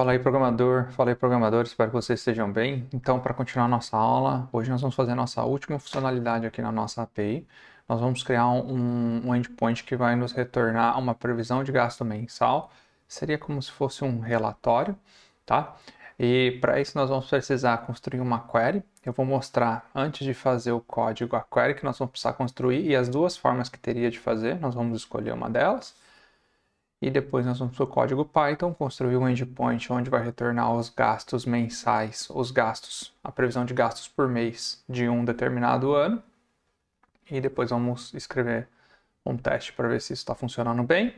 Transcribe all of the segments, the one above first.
Fala aí programador, espero que vocês estejam bem. Então, para continuar nossa aula, hoje nós vamos fazer a nossa última funcionalidade aqui na nossa API. Nós vamos criar um endpoint que vai nos retornar uma previsão de gasto mensal. Seria como se fosse um relatório, tá? E para isso nós vamos precisar construir uma query. Eu vou mostrar, antes de fazer o código, a query que nós vamos precisar construir e as duas formas que teria de fazer. Nós vamos escolher uma delas. E depois nós vamos para o código Python, construir um endpoint onde vai retornar os gastos mensais, a previsão de gastos por mês de um determinado ano. E depois vamos escrever um teste para ver se isso está funcionando bem.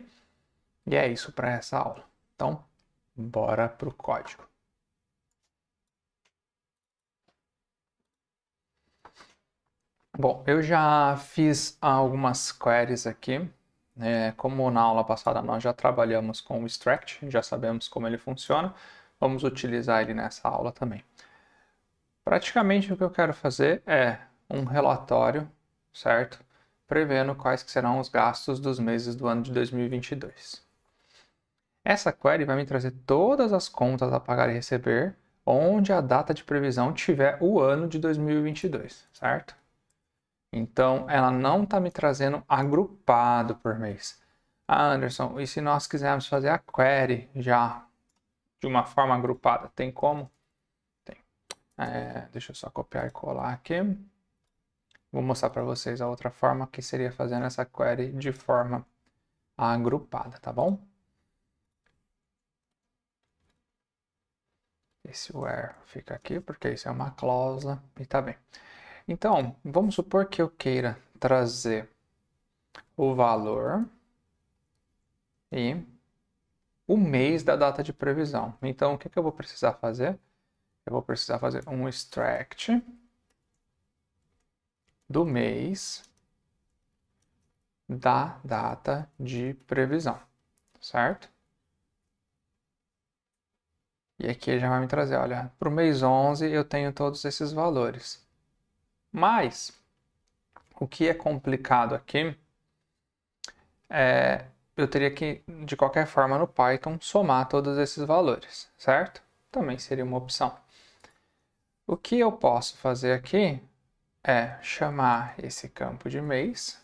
E é isso para essa aula. Então, bora para o código. Bom, eu já fiz algumas queries aqui. Como na aula passada nós já trabalhamos com o Extract, já sabemos como ele funciona, vamos utilizar ele nessa aula também. Praticamente o que eu quero fazer é um relatório, certo? Prevendo quais que serão os gastos dos meses do ano de 2022. Essa query vai me trazer todas as contas a pagar e receber, onde a data de previsão tiver o ano de 2022, certo? Então, ela não está me trazendo agrupado por mês. Ah, Anderson, e se nós quisermos fazer a query já de uma forma agrupada, tem como? Tem. Deixa eu só copiar e colar aqui. Vou mostrar para vocês a outra forma, que seria fazendo essa query de forma agrupada, tá bom? Esse where fica aqui, porque isso é uma cláusula e tá bem. Então, vamos supor que eu queira trazer o valor e o mês da data de previsão. Então, o que eu vou precisar fazer? Eu vou precisar fazer um extract do mês da data de previsão, certo? E aqui já vai me trazer, olha, para o mês 11 eu tenho todos esses valores. Mas, o que é complicado aqui eu teria que, de qualquer forma, no Python, somar todos esses valores, certo? Também seria uma opção. O que eu posso fazer aqui é chamar esse campo de mês,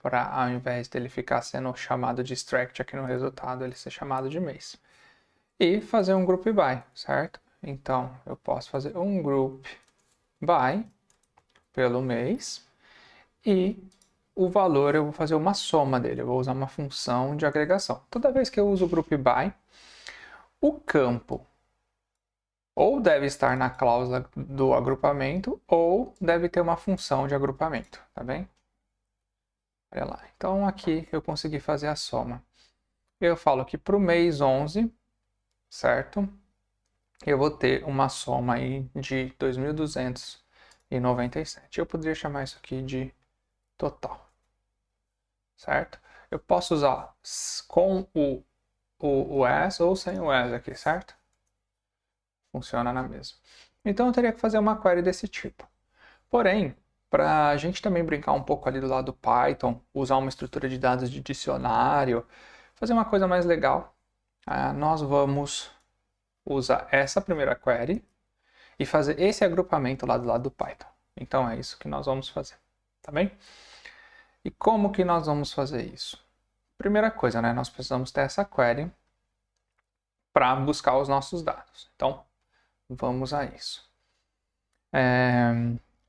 para ao invés dele ficar sendo chamado de extract aqui no resultado, ele ser chamado de mês. E fazer um group by, certo? Então, eu posso fazer um group by pelo mês e o valor eu vou fazer uma soma dele, eu vou usar uma função de agregação. Toda vez que eu uso o group by, o campo ou deve estar na cláusula do agrupamento ou deve ter uma função de agrupamento, tá bem? Olha lá, então aqui eu consegui fazer a soma. Eu falo que para o mês 11, certo? Eu vou ter uma soma aí de 2.297. Eu poderia chamar isso aqui de total, certo? Eu posso usar com o as ou sem o as aqui, certo? Funciona na mesma. Então eu teria que fazer uma query desse tipo. Porém, para a gente também brincar um pouco ali do lado do Python, usar uma estrutura de dados de dicionário, fazer uma coisa mais legal, nós vamos usar essa primeira query e fazer esse agrupamento lá do lado do Python. Então é isso que nós vamos fazer, tá bem? E como que nós vamos fazer isso? Primeira coisa, né? Nós precisamos ter essa query para buscar os nossos dados. Então, vamos a isso.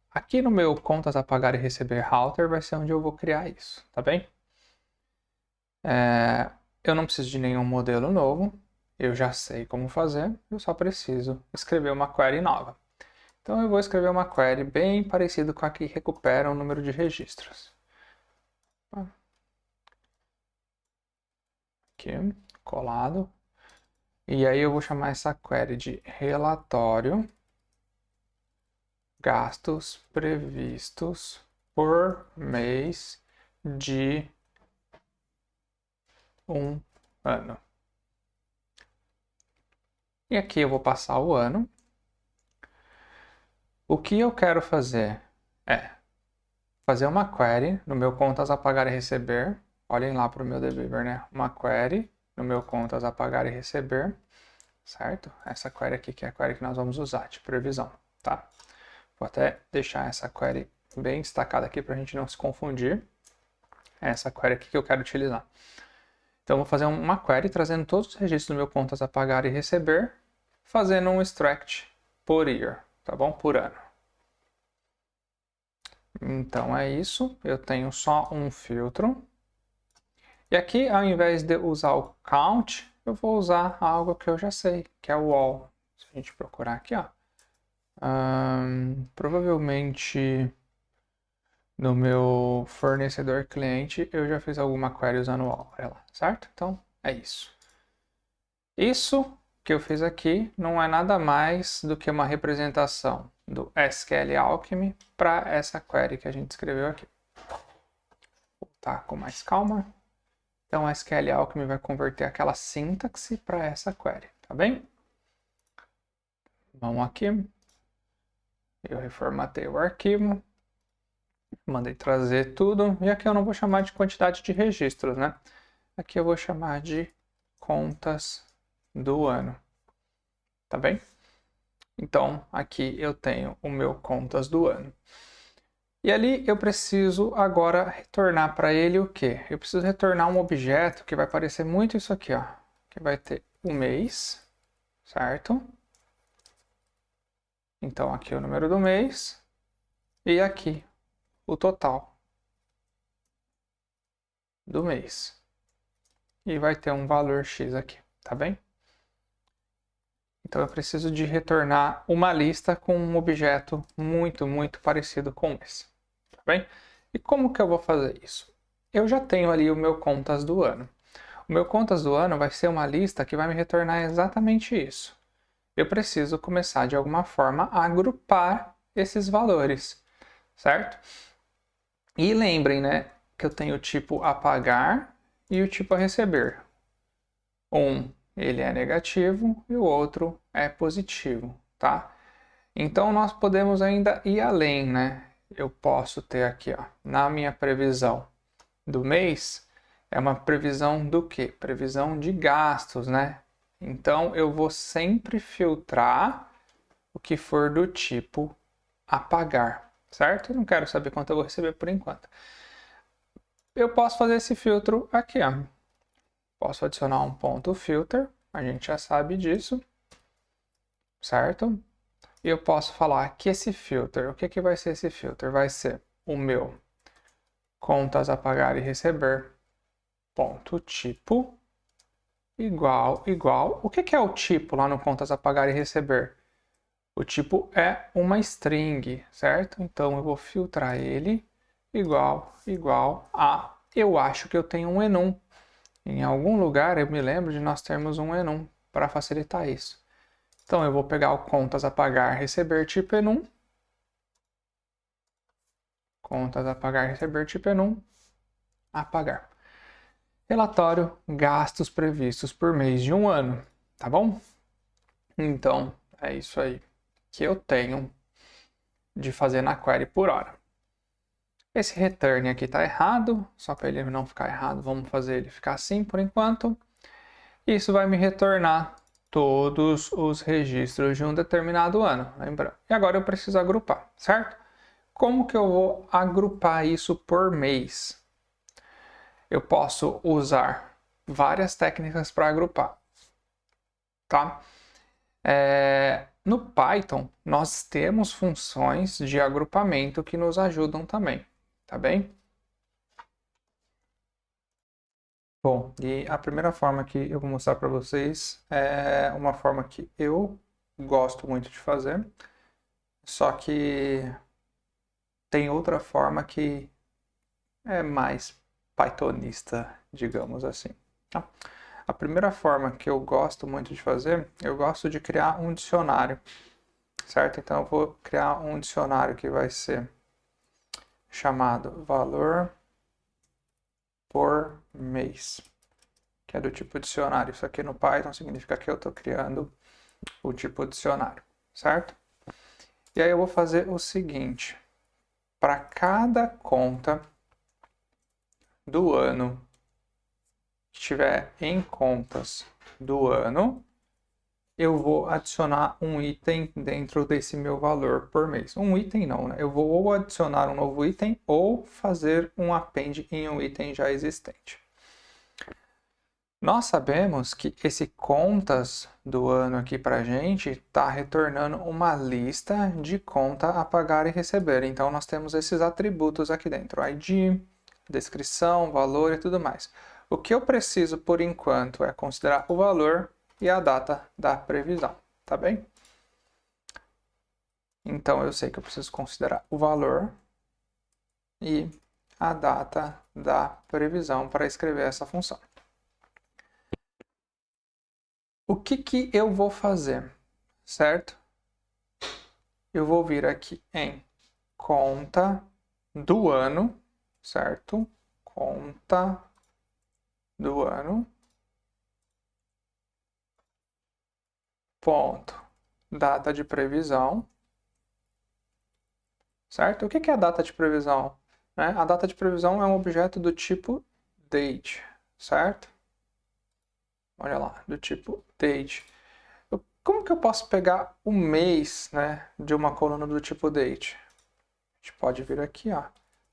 Aqui no meu contas a pagar e receber router vai ser onde eu vou criar isso, tá bem? Eu não preciso de nenhum modelo novo, eu já sei como fazer, eu só preciso escrever uma query nova. Então eu vou escrever uma query bem parecida com a que recupera o número de registros. Aqui, colado. E aí eu vou chamar essa query de relatório gastos previstos por mês de um ano. E aqui eu vou passar o ano. O que eu quero fazer é fazer uma query no meu contas a pagar e receber. Olhem lá para o meu deliver, né? Uma query no meu contas a pagar e receber certo? Essa query aqui que é a query que nós vamos usar de previsão, tá? Vou até deixar essa query bem destacada aqui para a gente não se confundir. É essa query aqui que eu quero utilizar. Então, eu vou fazer uma query trazendo todos os registros do meu contas a pagar e receber, fazendo um extract por year, tá bom? Por ano. Então, é isso. Eu tenho só um filtro. E aqui, ao invés de usar o count, eu vou usar algo que eu já sei, que é o all. Se a gente procurar aqui, ó. Provavelmente no meu fornecedor cliente eu já fiz alguma query usando o all, olha lá, certo? Então, é isso. Isso que eu fiz aqui não é nada mais do que uma representação do SQL Alchemy para essa query que a gente escreveu aqui. Vou voltar com mais calma. Então, a SQL Alchemy vai converter aquela sintaxe para essa query, tá bem? Vamos aqui. Eu reformatei o arquivo. Mandei trazer tudo. E aqui eu não vou chamar de quantidade de registros, né? Aqui eu vou chamar de contas do ano. Tá bem? Então, aqui eu tenho o meu contas do ano. E ali eu preciso agora retornar para ele o quê? Eu preciso retornar um objeto que vai parecer muito isso aqui, ó. Que vai ter o mês, certo? Então, aqui o número do mês. E aqui o total do mês. E vai ter um valor X aqui, tá bem? Então eu preciso de retornar uma lista com um objeto muito parecido com esse, tá bem? E como que eu vou fazer isso? Eu já tenho ali o meu contas do ano. O meu contas do ano vai ser uma lista que vai me retornar exatamente isso. Eu preciso começar de alguma forma a agrupar esses valores, certo? E lembrem, né, que eu tenho o tipo a pagar e o tipo a receber. Ele é negativo e o outro é positivo, tá? Então nós podemos ainda ir além, né? Eu posso ter aqui, ó, na minha previsão do mês, é uma previsão do quê? Previsão de gastos, né? Então eu vou sempre filtrar o que for do tipo a pagar, certo? Eu não quero saber quanto eu vou receber por enquanto. Eu posso fazer esse filtro aqui, ó. Posso adicionar um ponto filter, a gente já sabe disso, certo? E eu posso falar que esse filter, o que vai ser esse filter? Vai ser o meu contas a pagar e receber, ponto tipo, igual. O que é o tipo lá no contas a pagar e receber? O tipo é uma string, certo? Então eu vou filtrar ele igual a, eu acho que eu tenho um enum. Em algum lugar eu me lembro de nós termos um enum para facilitar isso. Então eu vou pegar o contas a pagar, receber tipo enum. Contas a pagar, receber tipo enum. A pagar. Relatório gastos previstos por mês de um ano, tá bom? Então é isso aí que eu tenho de fazer na query por hora. Esse return aqui está errado, só para ele não ficar errado, vamos fazer ele ficar assim por enquanto. Isso vai me retornar todos os registros de um determinado ano, lembrando. E agora eu preciso agrupar, certo? Como que eu vou agrupar isso por mês? Eu posso usar várias técnicas para agrupar, tá? No Python, nós temos funções de agrupamento que nos ajudam também, tá bem? Bom, e a primeira forma que eu vou mostrar para vocês é uma forma que eu gosto muito de fazer, só que tem outra forma que é mais pythonista, digamos assim. Tá? A primeira forma que eu gosto muito de fazer, eu gosto de criar um dicionário, certo? Então eu vou criar um dicionário que vai ser chamado valor por mês, que é do tipo dicionário. Isso aqui no Python significa que eu estou criando o tipo dicionário, certo? E aí eu vou fazer o seguinte, para cada conta do ano que estiver em contas do ano, eu vou adicionar um item dentro desse meu valor por mês. Um item não, né? Eu vou ou adicionar um novo item ou fazer um append em um item já existente. Nós sabemos que esse contas do ano aqui para a gente está retornando uma lista de conta a pagar e receber. Então, nós temos esses atributos aqui dentro, ID, descrição, valor e tudo mais. O que eu preciso, por enquanto, é considerar o valor e a data da previsão, tá bem? Então, eu sei que eu preciso considerar o valor e a data da previsão para escrever essa função. O que eu vou fazer, certo? Eu vou vir aqui em conta do ano, certo? Conta do ano, ponto, data de previsão, certo? O que é a data de previsão? Né? A data de previsão é um objeto do tipo date, certo? Olha lá, do tipo date. Como que eu posso pegar o mês, né, de uma coluna do tipo date? A gente pode vir aqui, ó,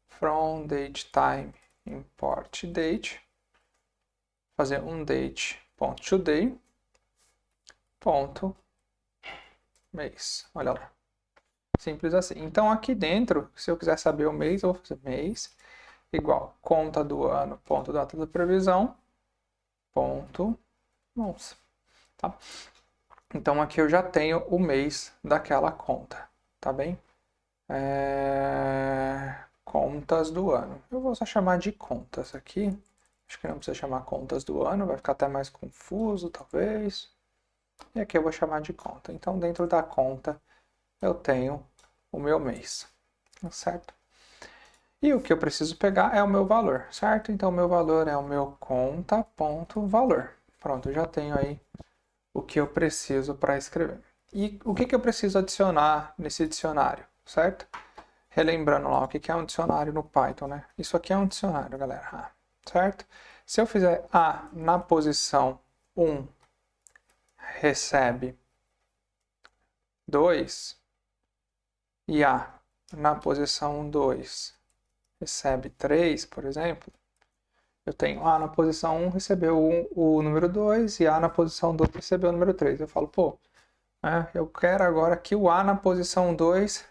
from datetime import date, fazer um date.today, ponto mês. Olha lá. Simples assim. Então aqui dentro, se eu quiser saber o mês, eu vou fazer mês igual conta do ano, ponto data da previsão, ponto months, tá? Então aqui eu já tenho o mês daquela conta, tá bem? Contas do ano. Eu vou só chamar de contas aqui. Acho que não precisa chamar contas do ano, vai ficar até mais confuso, talvez. E aqui eu vou chamar de conta. Então, dentro da conta, eu tenho o meu mês, certo? E o que eu preciso pegar é o meu valor, certo? Então, o meu valor é o meu conta.valor. Pronto, eu já tenho aí o que eu preciso para escrever. E o que eu preciso adicionar nesse dicionário, certo? Relembrando lá o que é um dicionário no Python, né? Isso aqui é um dicionário, galera, certo? Se eu fizer A na posição 1 recebe 2 e A na posição 2 recebe 3, por exemplo, eu tenho A na posição 1 recebeu o número 2 e A na posição 2 recebeu o número 3. Eu falo, pô, eu quero agora que o A na posição 2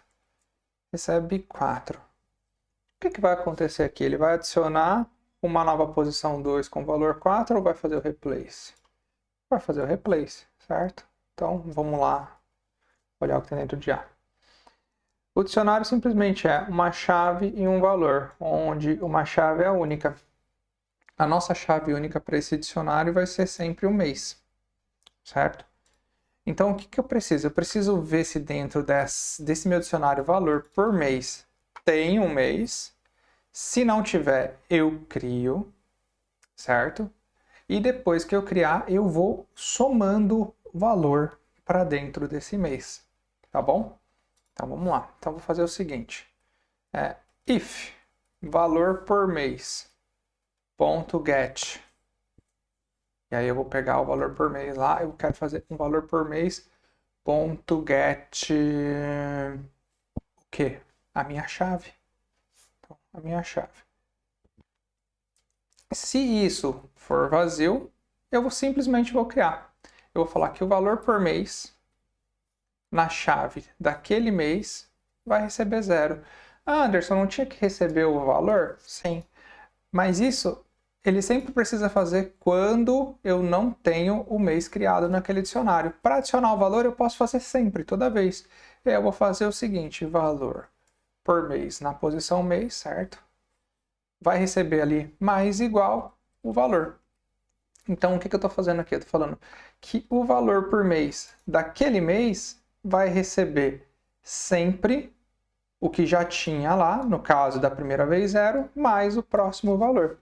recebe 4. O que vai acontecer aqui? Ele vai adicionar uma nova posição 2 com valor 4 ou vai fazer o replace? Vai fazer o replace, certo? Então, vamos lá olhar o que tem dentro de A. O dicionário simplesmente é uma chave e um valor, onde uma chave é única. A nossa chave única para esse dicionário vai ser sempre o mês, certo? Então, o que eu preciso? Eu preciso ver se dentro desse meu dicionário valor por mês tem um mês. Se não tiver, eu crio, certo? E depois que eu criar, eu vou somando valor para dentro desse mês, tá bom? Então, vamos lá. Então, vou fazer o seguinte. If valor por mês ponto get. E aí eu vou pegar o valor por mês lá, eu quero fazer um valor por mês ponto get o quê? A minha chave. Então, a minha chave. Se isso for vazio, eu simplesmente vou criar. Eu vou falar que o valor por mês na chave daquele mês vai receber 0. Ah, Anderson, não tinha que receber o valor? Sim. Mas isso ele sempre precisa fazer quando eu não tenho o mês criado naquele dicionário. Para adicionar o valor, eu posso fazer sempre, toda vez. Eu vou fazer o seguinte, valor por mês na posição mês, certo? Vai receber ali mais igual o valor. Então, o que eu estou fazendo aqui? Eu estou falando que o valor por mês daquele mês vai receber sempre o que já tinha lá, no caso da primeira vez 0, mais o próximo valor.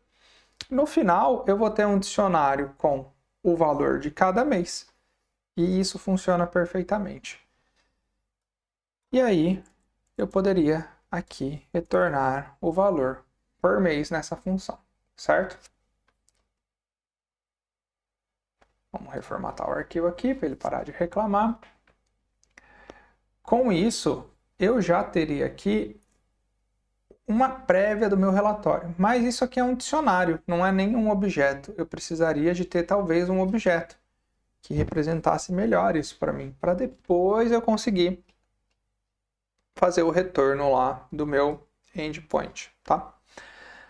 No final, eu vou ter um dicionário com o valor de cada mês. E isso funciona perfeitamente. E aí, eu poderia aqui retornar o valor por mês nessa função, certo? Vamos reformatar o arquivo aqui para ele parar de reclamar. Com isso, eu já teria aqui uma prévia do meu relatório. Mas isso aqui é um dicionário, não é nenhum objeto. Eu precisaria de ter talvez um objeto que representasse melhor isso para mim, para depois eu conseguir fazer o retorno lá do meu endpoint, tá?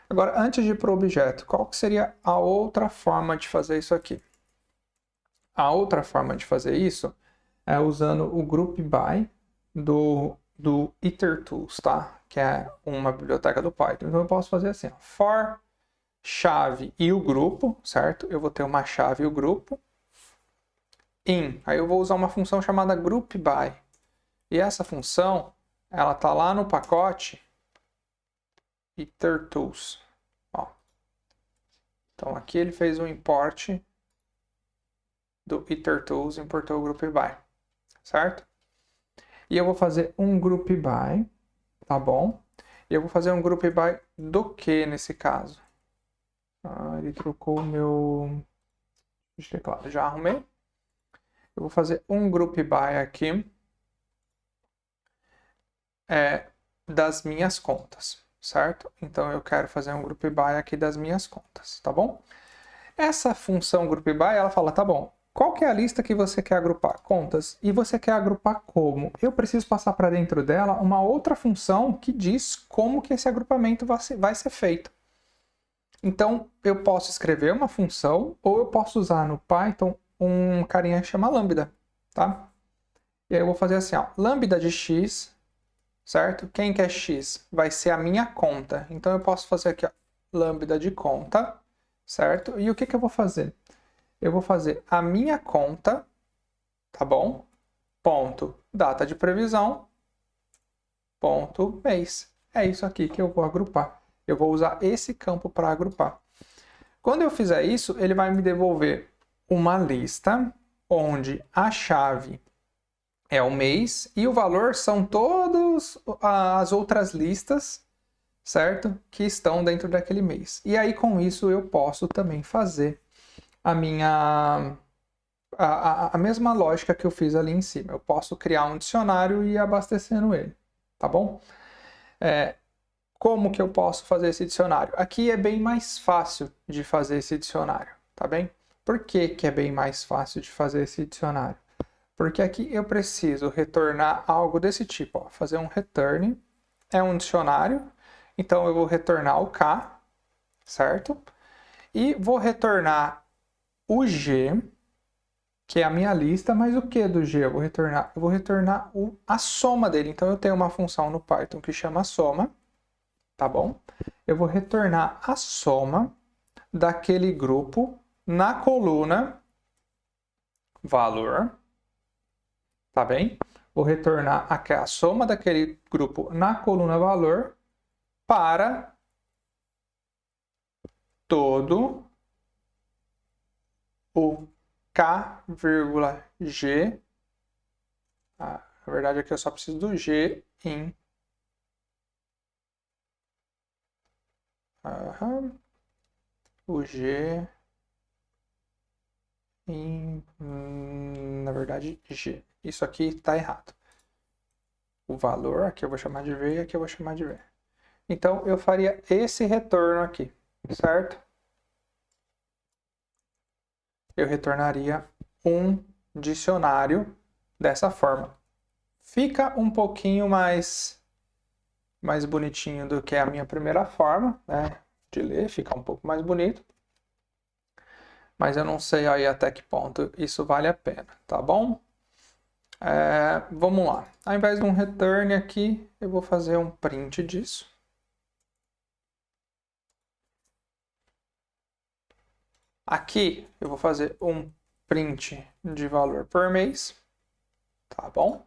Agora, antes de ir para o objeto, qual que seria a outra forma de fazer isso aqui? A outra forma de fazer isso é usando o group by do itertools, tá? Que é uma biblioteca do Python. Então eu posso fazer assim, ó, for chave e o grupo, certo? Eu vou ter uma chave e o grupo. In, aí eu vou usar uma função chamada group by. E essa função, ela tá lá no pacote itertools. Ó. Então aqui ele fez um import do itertools, importou o group by, certo? E eu vou fazer um group by, tá bom? E eu vou fazer um group by do que nesse caso? Ele trocou o meu teclado, já arrumei. Eu vou fazer um group by aqui das minhas contas, certo? Então eu quero fazer um group by aqui das minhas contas, tá bom? Essa função group by, ela fala, tá bom, qual que é a lista que você quer agrupar? Contas. E você quer agrupar como? Eu preciso passar para dentro dela uma outra função que diz como que esse agrupamento vai ser feito. Então, eu posso escrever uma função ou eu posso usar no Python um carinha que chama lambda, tá? E aí eu vou fazer assim, ó, lambda de x, certo? Quem que é x? Vai ser a minha conta. Então, eu posso fazer aqui, ó, lambda de conta, certo? E o que que eu vou fazer? Eu vou fazer a minha conta, tá bom? Ponto data de previsão, ponto mês. É isso aqui que eu vou agrupar. Eu vou usar esse campo para agrupar. Quando eu fizer isso, ele vai me devolver uma lista onde a chave é o mês e o valor são todas as outras listas, certo? Que estão dentro daquele mês. E aí, com isso, eu posso também fazer a minha... A mesma lógica que eu fiz ali em cima. Eu posso criar um dicionário e ir abastecendo ele, tá bom? Como que eu posso fazer esse dicionário? Aqui é bem mais fácil de fazer esse dicionário, tá bem? Por que que é bem mais fácil de fazer esse dicionário? Porque aqui eu preciso retornar algo desse tipo, ó, fazer um return, é um dicionário, então eu vou retornar o K, certo? E vou retornar o G, que é a minha lista, mas o que do G eu vou retornar? Eu vou retornar a soma dele. Então eu tenho uma função no Python que chama soma, tá bom? Eu vou retornar a soma daquele grupo na coluna valor, tá bem? Vou retornar aqui a soma daquele grupo na coluna valor para todo o K, G. Na verdade, aqui eu só preciso do G em o G em, na verdade, G. Isso aqui está errado. O valor, aqui eu vou chamar de V e aqui eu vou chamar de V. Então, eu faria esse retorno aqui, certo? Eu retornaria um dicionário dessa forma. Fica um pouquinho mais bonitinho do que a minha primeira forma, né, de ler, fica um pouco mais bonito. Mas eu não sei aí até que ponto isso vale a pena, tá bom? Vamos lá. Ao invés de um return aqui, eu vou fazer um print disso. Aqui eu vou fazer um print de valor por mês, tá bom?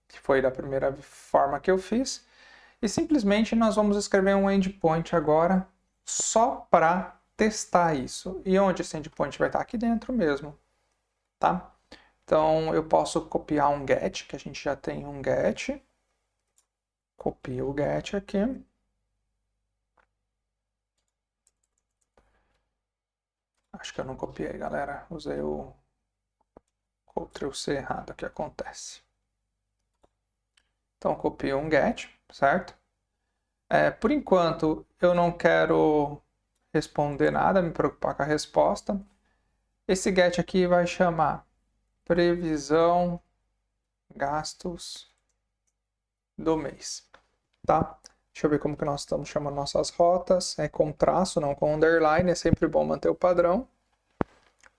Que foi da primeira forma que eu fiz. E simplesmente nós vamos escrever um endpoint agora só para testar isso. E onde esse endpoint vai estar? Aqui dentro mesmo, tá? Então eu posso copiar um get, que a gente já tem um get. Copio o get aqui. Acho que eu não copiei, galera. Usei o Ctrl+C errado, que acontece. Então, copio um get, certo? Por enquanto, eu não quero responder nada, me preocupar com a resposta. Esse get aqui vai chamar previsão gastos do mês, tá? Deixa eu ver como que nós estamos chamando nossas rotas. É com traço, não com underline. É sempre bom manter o padrão.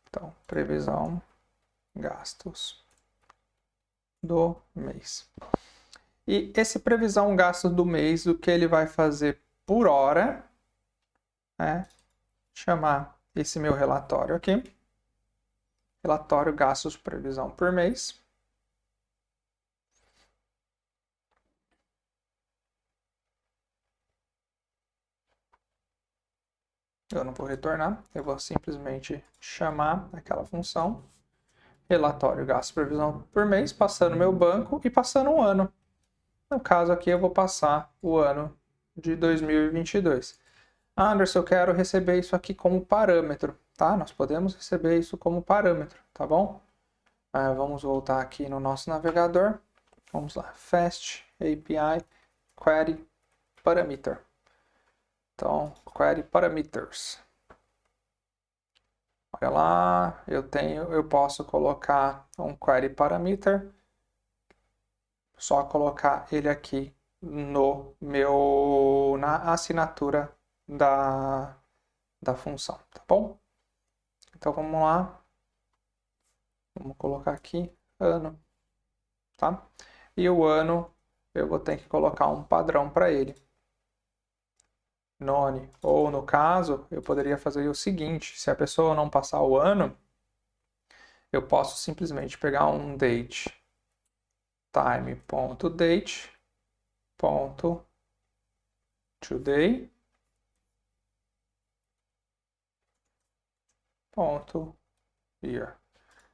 Então, previsão gastos do mês. E esse previsão gastos do mês, o que ele vai fazer por hora é chamar esse meu relatório aqui. Relatório gastos previsão por mês. Eu não vou retornar, eu vou simplesmente chamar aquela função relatório gastos previsão por mês, passando meu banco e passando um ano. No caso aqui eu vou passar o ano de 2022. Anderson, eu quero receber isso aqui como parâmetro, tá? Nós podemos receber isso como parâmetro, tá bom? Vamos voltar aqui no nosso navegador. Vamos lá, Fast API Query Parameter. Então, Query Parameters. Olha lá, eu posso colocar um Query Parameter. Só colocar ele aqui na assinatura da função, tá bom? Então vamos lá. Vamos colocar aqui ano, tá? E o ano eu vou ter que colocar um padrão para ele. None. Ou no caso, eu poderia fazer o seguinte: se a pessoa não passar o ano, eu posso simplesmente pegar um date time.date.today .year.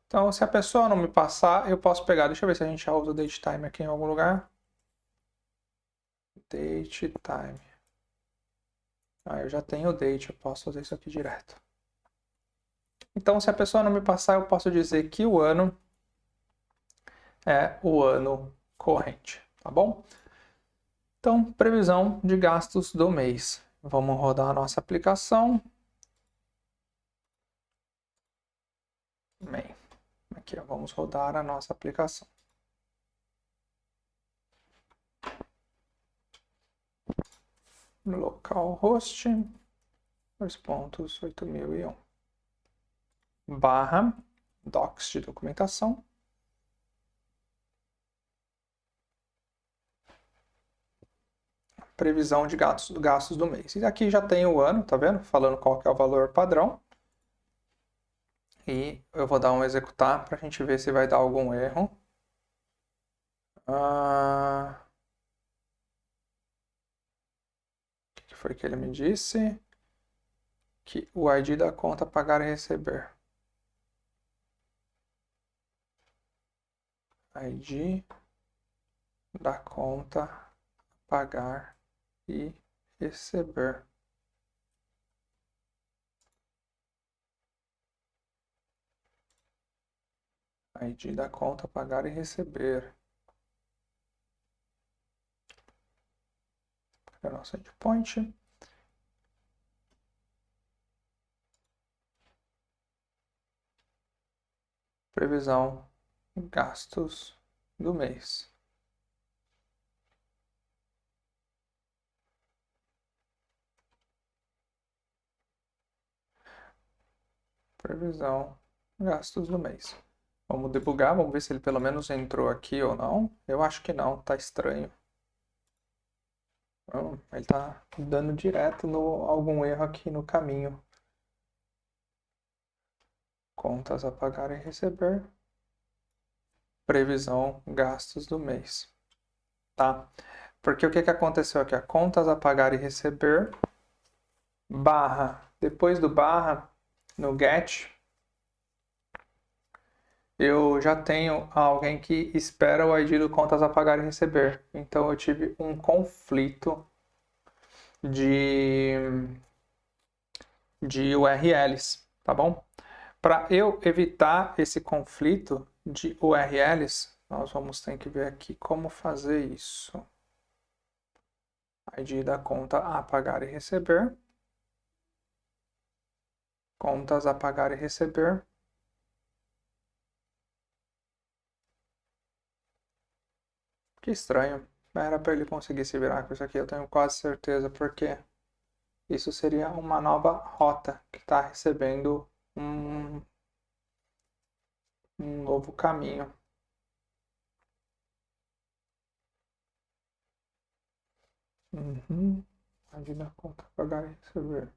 Então, se a pessoa não me passar, eu posso pegar. Deixa eu ver se a gente já usa o datetime aqui em algum lugar. Datetime. Eu já tenho o date, eu posso fazer isso aqui direto. Então, se a pessoa não me passar, eu posso dizer que o ano é o ano corrente, tá bom? Então, previsão de gastos do mês. Vamos rodar a nossa aplicação. Bem, aqui vamos rodar a nossa aplicação. Localhost 2.8001 barra docs de documentação. Previsão de gastos do mês. E aqui já tem o ano, tá vendo? Falando qual que é o valor padrão. E eu vou dar um executar para a gente ver se vai dar algum erro. O que foi que ele me disse? Que o ID da conta pagar e receber. ID da conta pagar e receber. ID da conta pagar e receber. É o nosso endpoint. Previsão gastos do mês. Previsão gastos do mês. Vamos debugar, vamos ver se ele pelo menos entrou aqui ou não. Eu acho que não, tá estranho. Ele tá dando direto algum erro aqui no caminho. Contas a pagar e receber. Previsão gastos do mês. Tá? Porque o que aconteceu aqui? Contas a pagar e receber, barra, depois do barra, no get, eu já tenho alguém que espera o ID do contas a pagar e receber. Então eu tive um conflito de URLs. tá bom? Para eu evitar esse conflito de URLs, nós vamos ter que ver aqui como fazer isso. ID da conta a pagar e receber. Contas a pagar e receber. Que estranho. Era para ele conseguir se virar com isso aqui, eu tenho quase certeza, porque isso seria uma nova rota que está recebendo um novo caminho. ID da conta a pagar e receber.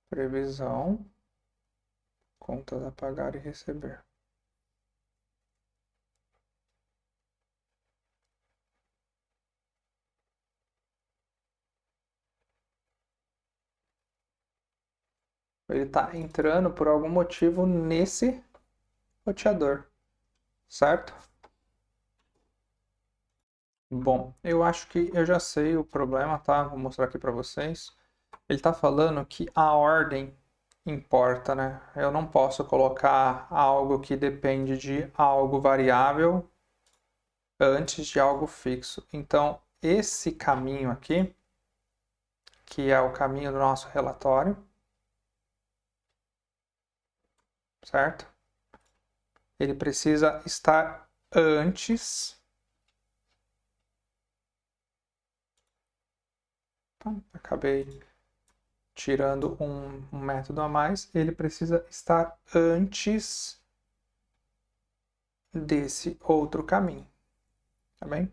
Previsão. Contas a pagar e receber. Ele está entrando por algum motivo nesse roteador, certo? Bom, eu acho que eu já sei o problema, tá? Vou mostrar aqui para vocês. Ele está falando que a ordem importa, né? Eu não posso colocar algo que depende de algo variável antes de algo fixo. Então, esse caminho aqui, que é o caminho do nosso relatório, certo? Ele precisa estar antes. Tá? Acabei tirando um método a mais. Ele precisa estar antes desse outro caminho. Tá bem?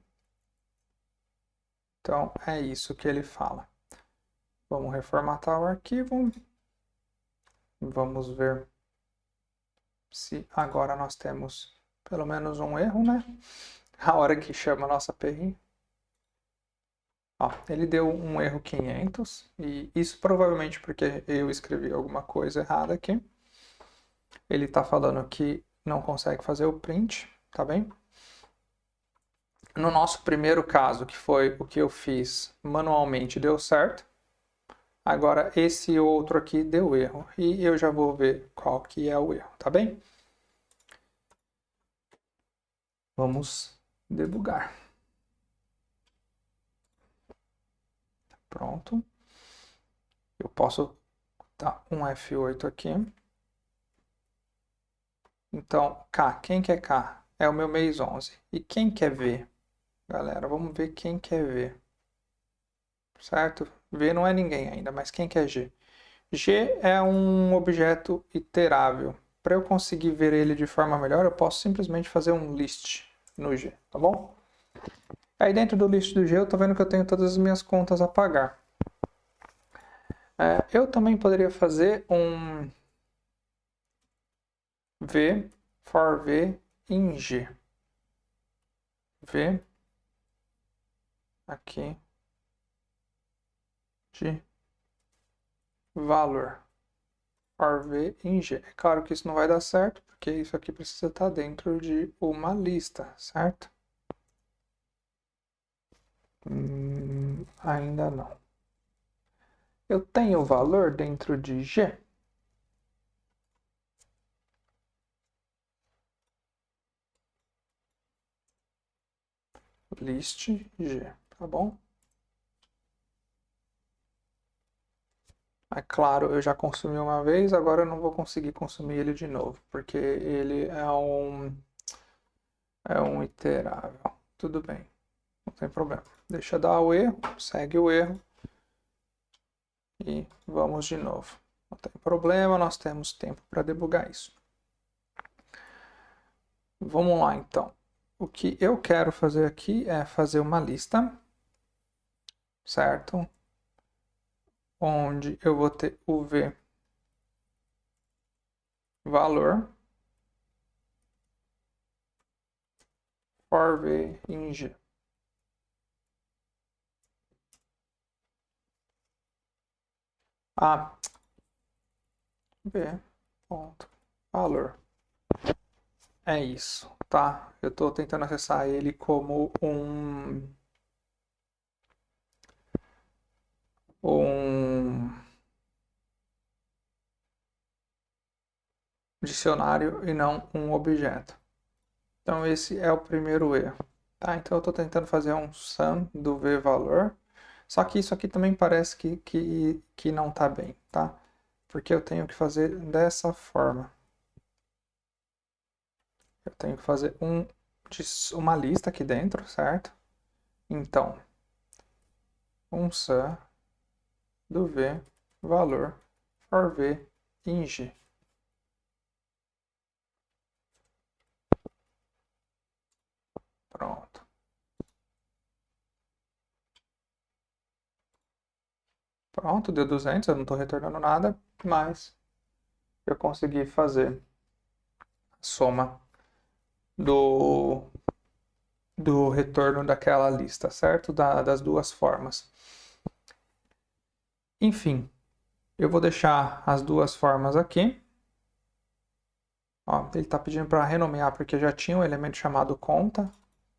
Então, é isso que ele fala. Vamos reformatar o arquivo. Vamos ver se agora nós temos pelo menos um erro, né? A hora que chama a nossa API. Ó, ele deu um erro 500 e isso provavelmente porque eu escrevi alguma coisa errada aqui. Ele está falando que não consegue fazer o print, tá bem? No nosso primeiro caso, que foi o que eu fiz manualmente, deu certo. Agora esse outro aqui deu erro e eu já vou ver qual que é o erro, tá bem? Vamos debugar. Pronto. Eu posso dar um F8 aqui. Então, K, quem quer K? É o meu mês 11. E quem quer V? Galera, vamos ver quem quer V. Certo? V não é ninguém ainda, mas quem quer G? G é um objeto iterável. Para eu conseguir ver ele de forma melhor, eu posso simplesmente fazer um list no G, tá bom? Aí dentro do list do G eu estou vendo que eu tenho todas as minhas contas a pagar. Eu também poderia fazer um V for V em G. V aqui de valor for V em G. É claro que isso não vai dar certo, porque isso aqui precisa estar dentro de uma lista, certo? Ainda não. Eu tenho o valor dentro de G. List G, tá bom? É claro, eu já consumi uma vez, agora eu não vou conseguir consumir ele de novo, porque ele é um iterável. Tudo bem, não tem problema. Deixa eu dar o erro, segue o erro e vamos de novo. Não tem problema, nós temos tempo para debugar isso. Vamos lá então. O que eu quero fazer aqui é fazer uma lista, certo? Onde eu vou ter o V valor for V em G. V ponto valor. É isso, tá? Eu estou tentando acessar ele como um dicionário e não um objeto. Então esse é o primeiro erro. Tá? Então eu estou tentando fazer um sum do v-valor, só que isso aqui também parece que não está bem, tá? Porque eu tenho que fazer dessa forma. Eu tenho que fazer uma lista aqui dentro, certo? Então, um sum do v-valor for v em g. Pronto. Pronto, deu 200, eu não estou retornando nada, mas eu consegui fazer a soma do retorno daquela lista, certo? Das duas formas. Enfim, eu vou deixar as duas formas aqui. Ó, ele está pedindo para renomear porque já tinha um elemento chamado conta.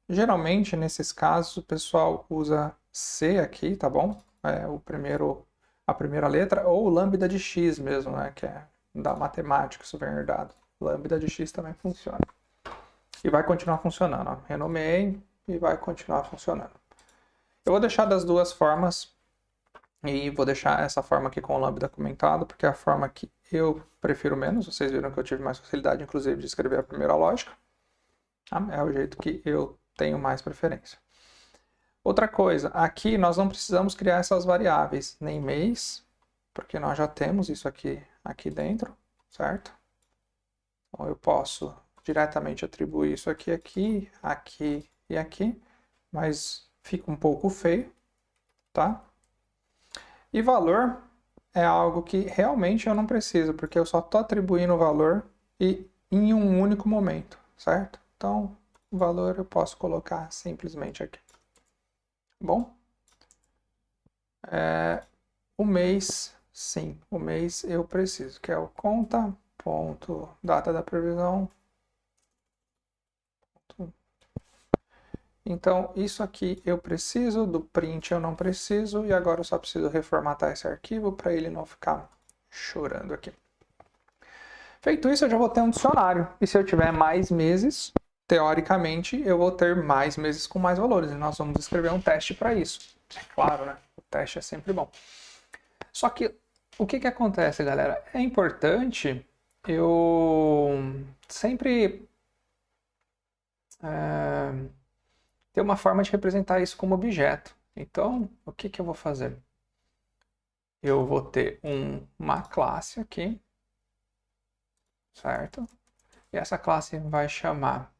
Geralmente, nesses casos, o pessoal usa C aqui, tá bom? A primeira letra, ou lambda de x mesmo, né? Que é da matemática, isso vem herdado. Lambda de x também funciona. E vai continuar funcionando, ó. Renomeei e vai continuar funcionando. Eu vou deixar das duas formas e vou deixar essa forma aqui com o lambda comentado, porque é a forma que eu prefiro menos. Vocês viram que eu tive mais facilidade, inclusive, de escrever a primeira lógica. Tá? É o jeito que eu tenho mais preferência. Outra coisa, aqui nós não precisamos criar essas variáveis, nem mês, porque nós já temos isso aqui dentro, certo? Então eu posso diretamente atribuir isso aqui e aqui, mas fica um pouco feio, tá? E valor é algo que realmente eu não preciso, porque eu só estou atribuindo o valor e em um único momento, certo? Então, o valor eu posso colocar simplesmente aqui. Bom? O mês, sim, o mês eu preciso, que é o conta, ponto, data da previsão. Então, isso aqui eu preciso, do print eu não preciso, e agora eu só preciso reformatar esse arquivo para ele não ficar chorando aqui. Feito isso, eu já vou ter um dicionário, e se eu tiver mais meses, teoricamente, eu vou ter mais meses com mais valores, e nós vamos escrever um teste para isso. Claro, né? O teste é sempre bom. Só que, o que acontece, galera? É importante eu sempre ter uma forma de representar isso como objeto. Então, o que eu vou fazer? Eu vou ter uma classe aqui, certo? E essa classe vai chamar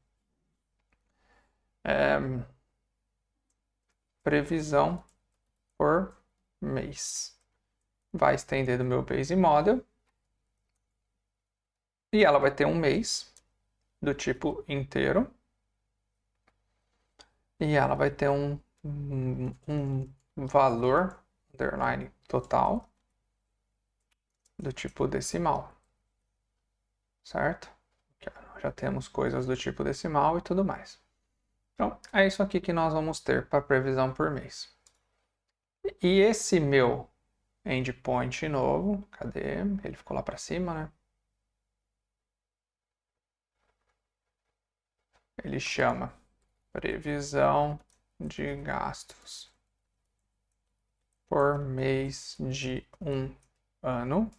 previsão por mês. Vai estender do meu base model. E ela vai ter um mês do tipo inteiro. E ela vai ter um valor, underline, total, do tipo decimal. Certo? Já temos coisas do tipo decimal e tudo mais. Então, é isso aqui que nós vamos ter para previsão por mês. E esse meu endpoint novo, cadê? Ele ficou lá para cima, né? Ele chama previsão de gastos por mês de um ano.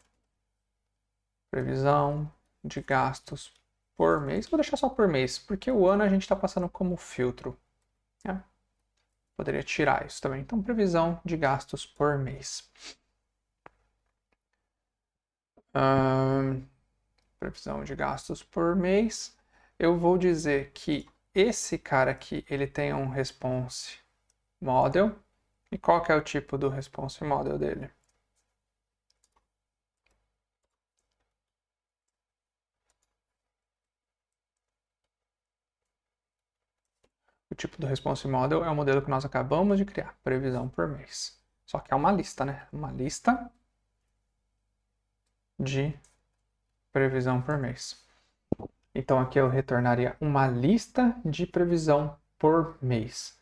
Previsão de gastos por mês. Vou deixar só por mês, porque o ano a gente está passando como filtro. Né? Poderia tirar isso também. Então, previsão de gastos por mês. Previsão de gastos por mês. Eu vou dizer que esse cara aqui, ele tem um response model. E qual que é o tipo do response model dele? O tipo do response model é o modelo que nós acabamos de criar, previsão por mês. Só que é uma lista, né? Uma lista de previsão por mês. Então aqui eu retornaria uma lista de previsão por mês.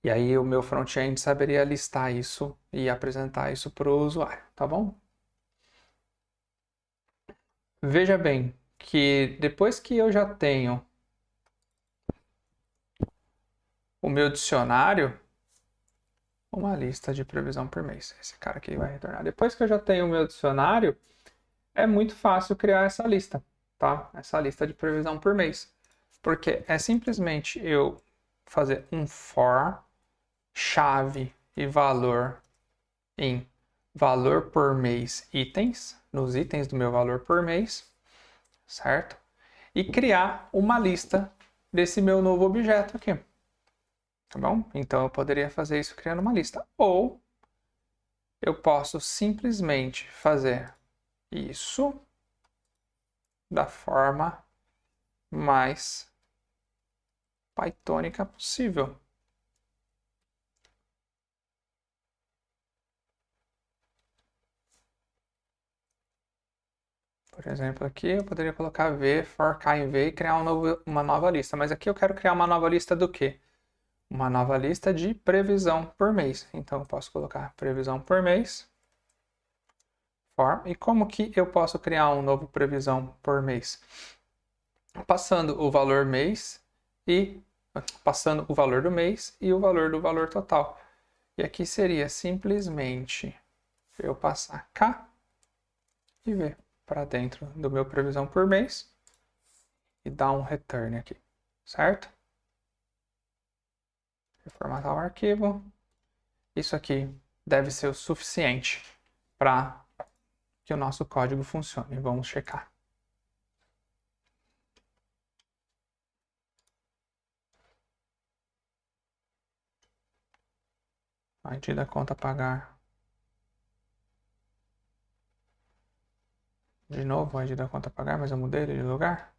E aí o meu front-end saberia listar isso e apresentar isso para o usuário, tá bom? Veja bem que depois que eu já tenho o meu dicionário, uma lista de previsão por mês. Esse cara aqui vai retornar. Depois que eu já tenho o meu dicionário, é muito fácil criar essa lista, tá? Essa lista de previsão por mês. Porque é simplesmente eu fazer um for chave e valor em valor por mês itens, nos itens do meu valor por mês, certo? E criar uma lista desse meu novo objeto aqui. Tá bom? Então eu poderia fazer isso criando uma lista. Ou eu posso simplesmente fazer isso da forma mais pythônica possível. Por exemplo, aqui eu poderia colocar v for k em v e criar uma nova lista. Mas aqui eu quero criar uma nova lista do quê? Uma nova lista de previsão por mês. Então eu posso colocar previsão por mês. For. E como que eu posso criar um novo previsão por mês? Passando o valor mês e passando o valor do mês e o valor do valor total. E aqui seria simplesmente eu passar K e V para dentro do meu previsão por mês e dar um return aqui, certo? Reformatar o arquivo. Isso aqui deve ser o suficiente para que o nosso código funcione. Vamos checar. ID da conta pagar. De novo, o ID da conta pagar, mas eu mudei ele de lugar.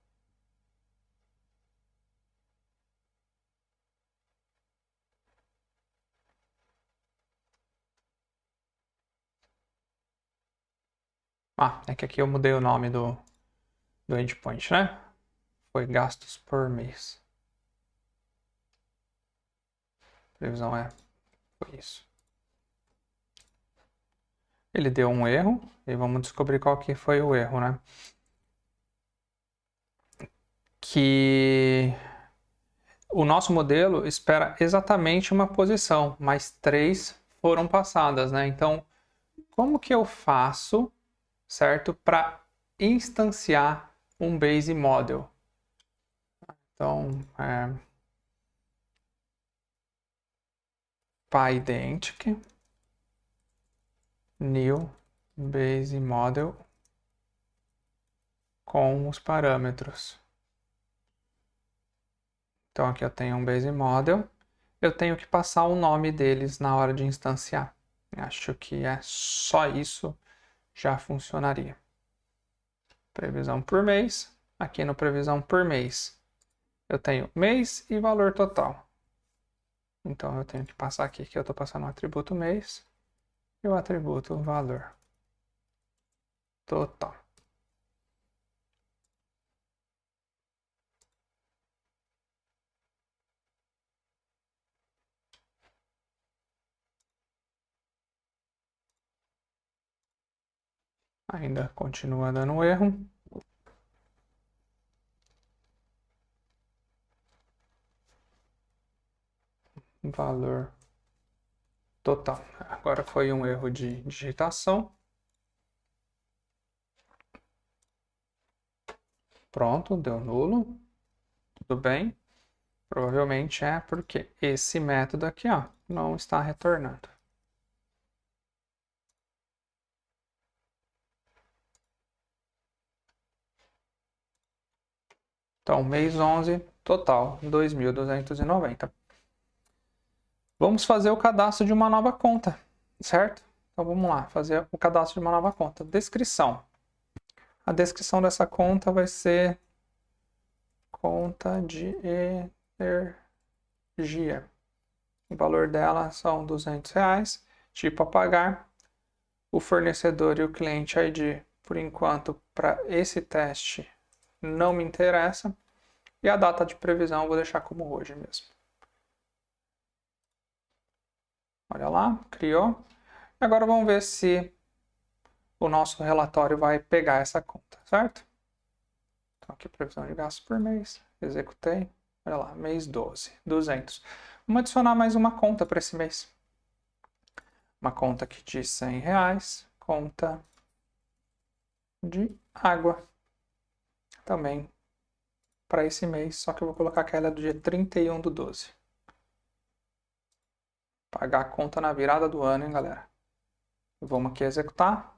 Ah, é que aqui eu mudei o nome do endpoint, né? Foi gastos por mês. Previsão foi isso. Ele deu um erro e vamos descobrir qual que foi o erro, né? Que o nosso modelo espera exatamente uma posição, mas 3 foram passadas, né? Então, como que eu faço, certo, para instanciar um base model? Então, pydentic new base model com os parâmetros. Então aqui eu tenho um base model, eu tenho que passar o nome deles na hora de instanciar. Acho que é só isso já funcionaria. Previsão por mês. Aqui no previsão por mês eu tenho mês e valor total. Então eu tenho que passar aqui que eu estou passando o atributo mês e o atributo valor total. Ainda continua dando erro. Valor total. Agora foi um erro de digitação. Pronto, deu nulo. Tudo bem. Provavelmente é porque esse método aqui, ó, não está retornando. Então, mês 11, total, 2.290. Vamos fazer o cadastro de uma nova conta, certo? Então, vamos lá, fazer o cadastro de uma nova conta. Descrição. A descrição dessa conta vai ser conta de energia. O valor dela são R$200, tipo a pagar. O fornecedor e o cliente ID, por enquanto, para esse teste, não me interessa. E a data de previsão eu vou deixar como hoje mesmo. Olha lá, criou. Agora vamos ver se o nosso relatório vai pegar essa conta, certo? Então aqui previsão de gastos por mês, executei. Olha lá, mês 12, 200. Vamos adicionar mais uma conta para esse mês. Uma conta aqui de R$100, conta de água. Também para esse mês, só que eu vou colocar aquela do dia 31/12. Pagar a conta na virada do ano, hein, galera? Vamos aqui executar.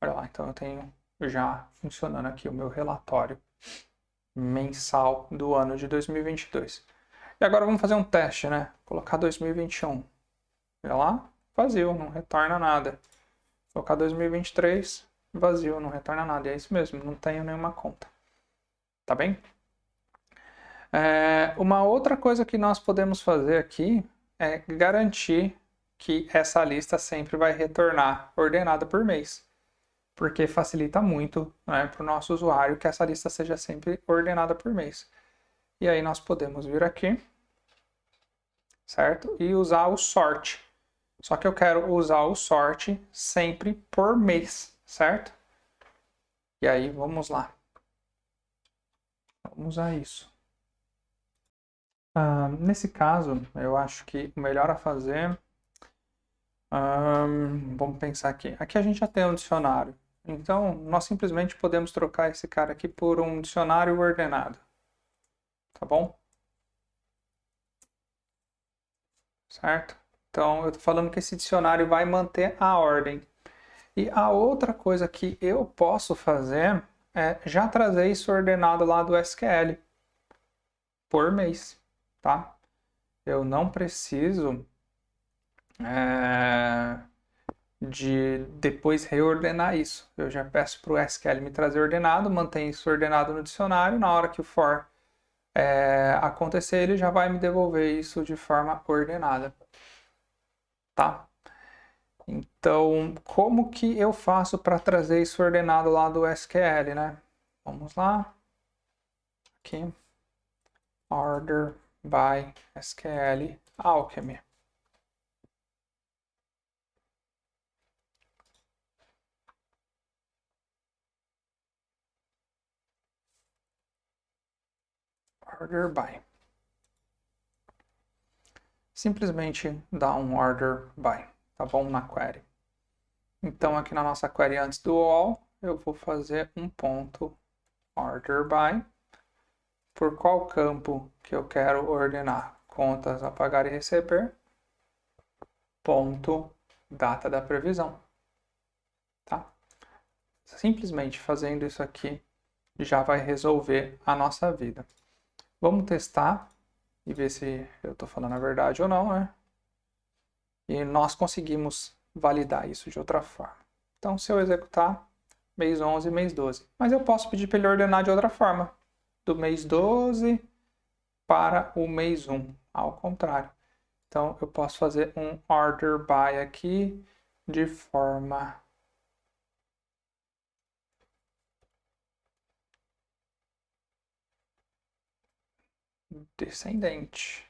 Olha lá, então eu tenho já funcionando aqui o meu relatório mensal do ano de 2022. E agora vamos fazer um teste, né? Colocar 2021. Olha lá, vazio, não retorna nada. Colocar 2023, vazio, não retorna nada. E é isso mesmo, não tenho nenhuma conta. Tá bem? Uma outra coisa que nós podemos fazer aqui é garantir que essa lista sempre vai retornar ordenada por mês, porque facilita muito, né, para o nosso usuário que essa lista seja sempre ordenada por mês. E aí nós podemos vir aqui, certo? E usar o sort. Só que eu quero usar o sort sempre por mês, certo? E aí vamos lá. Vamos usar isso. Nesse caso, eu acho que o melhor a fazer... vamos pensar aqui. Aqui a gente já tem um dicionário. Então, nós simplesmente podemos trocar esse cara aqui por um dicionário ordenado. Tá bom? Certo? Então, eu estou falando que esse dicionário vai manter a ordem. E a outra coisa que eu posso fazer é já trazer isso ordenado lá do SQL por mês, tá? Eu não preciso de depois reordenar isso. Eu já peço para o SQL me trazer ordenado, mantém isso ordenado no dicionário, na hora que o for acontecer, ele já vai me devolver isso de forma ordenada, tá? Então, como que eu faço para trazer isso ordenado lá do SQL, né? Vamos lá. Aqui. Order by SQL Alchemy. Order by. Simplesmente dá um order by, tá bom? Na query. Então, aqui na nossa query antes do all, eu vou fazer um ponto order by. Por qual campo que eu quero ordenar? Contas a pagar e receber. Ponto data da previsão. Tá? Simplesmente fazendo isso aqui já vai resolver a nossa vida. Vamos testar e ver se eu estou falando a verdade ou não, né? E nós conseguimos validar isso de outra forma. Então, se eu executar mês 11 e mês 12. Mas eu posso pedir para ele ordenar de outra forma. Do mês 12 para o mês 1. Ao contrário. Então, eu posso fazer um order by aqui de forma descendente.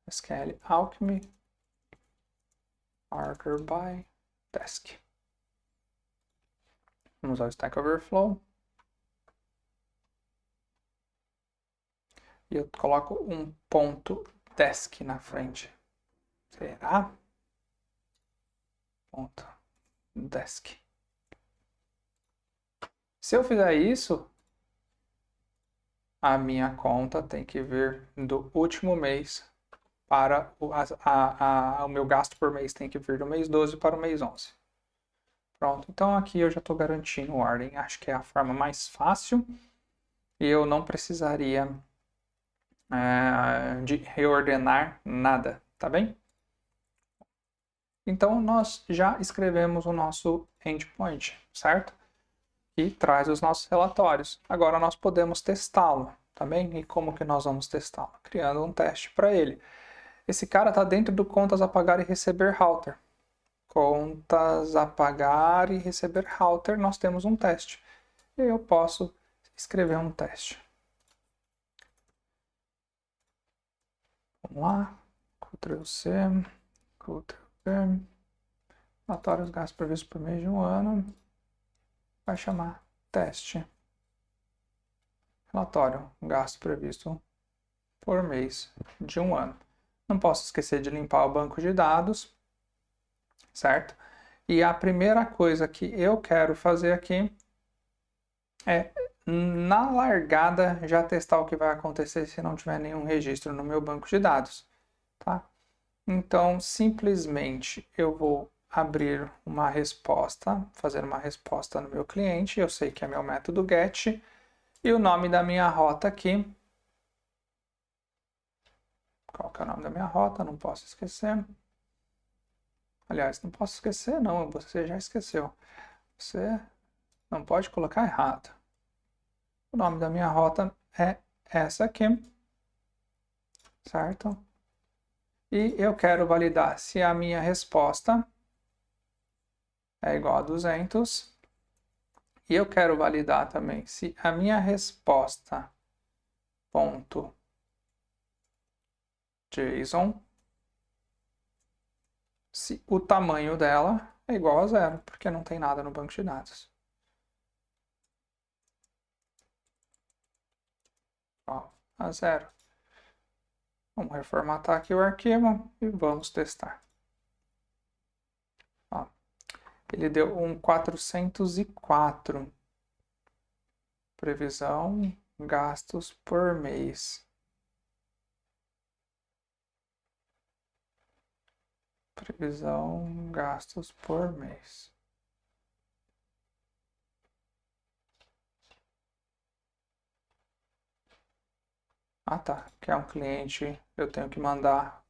SQL Alchemy order by desk. Vamos ao Stack Overflow. E eu coloco um ponto desk na frente. Será? Ponto desk. Se eu fizer isso, a minha conta tem que vir do último mês para o meu gasto por mês tem que vir do mês 12 para o mês 11. Pronto, então aqui eu já estou garantindo ordem. Acho que é a forma mais fácil e eu não precisaria de reordenar nada, tá bem? Então nós já escrevemos o nosso endpoint, certo? E traz os nossos relatórios. Agora nós podemos testá-lo, tá bem? E como que nós vamos testá-lo? Criando um teste para ele. Esse cara está dentro do contas a pagar e receber router. Contas a pagar e receber router, nós temos um teste. E eu posso escrever um teste. Vamos lá. Ctrl+C, Ctrl+V. Relatórios gastos previstos por mês de um ano. Vai chamar teste. Relatório gasto previsto por mês de um ano. Não posso esquecer de limpar o banco de dados, certo? E a primeira coisa que eu quero fazer aqui é, na largada, já testar o que vai acontecer se não tiver nenhum registro no meu banco de dados, tá? Então, simplesmente eu vou abrir uma resposta, fazer uma resposta no meu cliente. Eu sei que é meu método GET e o nome da minha rota aqui. Qual que é o nome da minha rota? Não posso esquecer. Aliás, não posso esquecer, não. Você já esqueceu. Você não pode colocar errado. O nome da minha rota é essa aqui, certo? E eu quero validar se a minha resposta é igual a 200. E eu quero validar também se a minha resposta ponto JSON, se o tamanho dela é igual a 0, porque não tem nada no banco de dados. Ó, a 0. Vamos reformatar aqui o arquivo e vamos testar. Ó, ele deu um 404. Previsão, gastos por mês. Previsão, gastos por mês. Ah, tá. Que é um cliente, eu tenho que mandar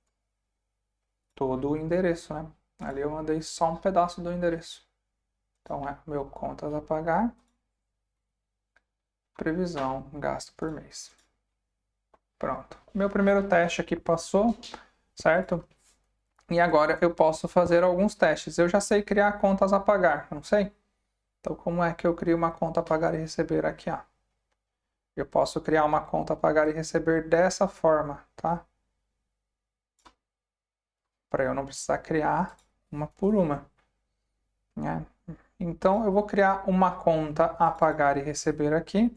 todo o endereço, né? Ali eu mandei só um pedaço do endereço. Então é meu contas a pagar, previsão, gasto por mês. Pronto. Meu primeiro teste aqui passou, certo? E agora eu posso fazer alguns testes. Eu já sei criar contas a pagar, não sei? Então como é que eu crio uma conta a pagar e receber aqui, ó? Eu posso criar uma conta a pagar e receber dessa forma, tá? Para eu não precisar criar uma por uma, né? Então, eu vou criar uma conta a pagar e receber aqui.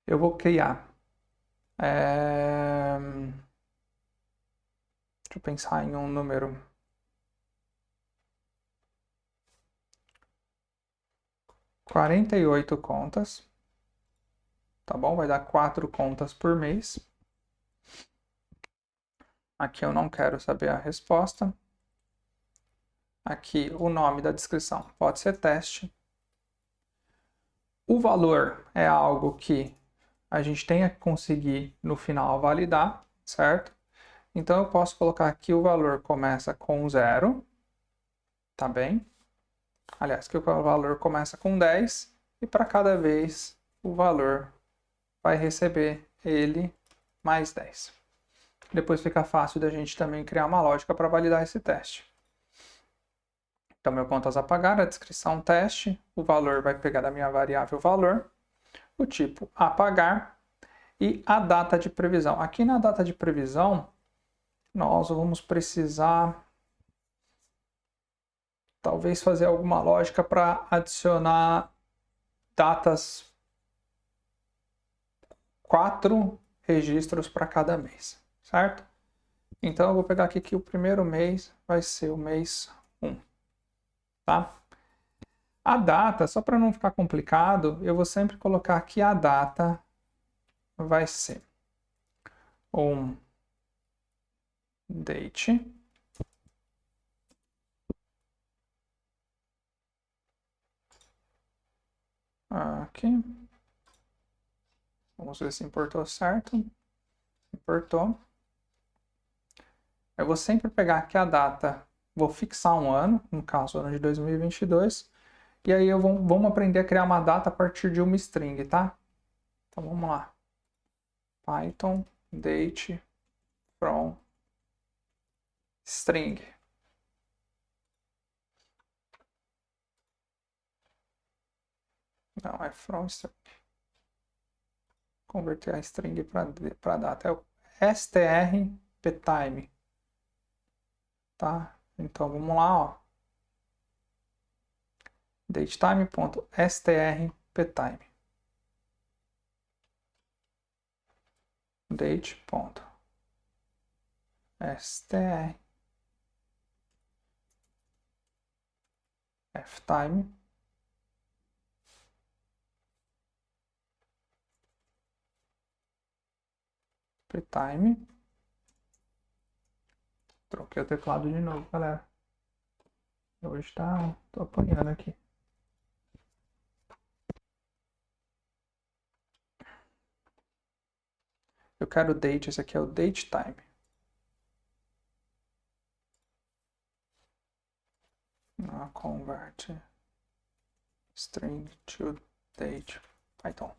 Eu vou criar. Deixa eu pensar em um número. 48 contas. Tá bom? Vai dar 4 contas por mês. Aqui eu não quero saber a resposta. Aqui o nome da descrição pode ser teste. O valor é algo que a gente tenha que conseguir no final validar, certo? Então eu posso colocar aqui o valor começa com 0, tá bem? Aliás, que o valor começa com 10 e para cada vez o valor vai receber ele mais 10. Depois fica fácil da gente também criar uma lógica para validar esse teste. Então, meu contas a pagar, a descrição teste, o valor vai pegar da minha variável valor, o tipo a pagar e a data de previsão. Aqui na data de previsão, nós vamos precisar talvez fazer alguma lógica para adicionar datas, 4 registros para cada mês, certo? Então eu vou pegar aqui que o primeiro mês vai ser o mês 1, tá? A data, só para não ficar complicado, eu vou sempre colocar que a data vai ser um date aqui. Vamos ver se importou certo. Importou. Eu vou sempre pegar aqui a data, vou fixar um ano, no caso, ano de 2022, e aí vamos aprender a criar uma data a partir de uma string, tá? Então vamos lá. Python date from string. Não, é from string. converter a string para data. É o strptime. Tá? Então vamos lá, ó. datetime.strptime. date.strftime. Time. Troquei o teclado de novo, galera. Hoje tô apanhando aqui. Eu quero o date, esse aqui é o datetime. Convert string to date Python.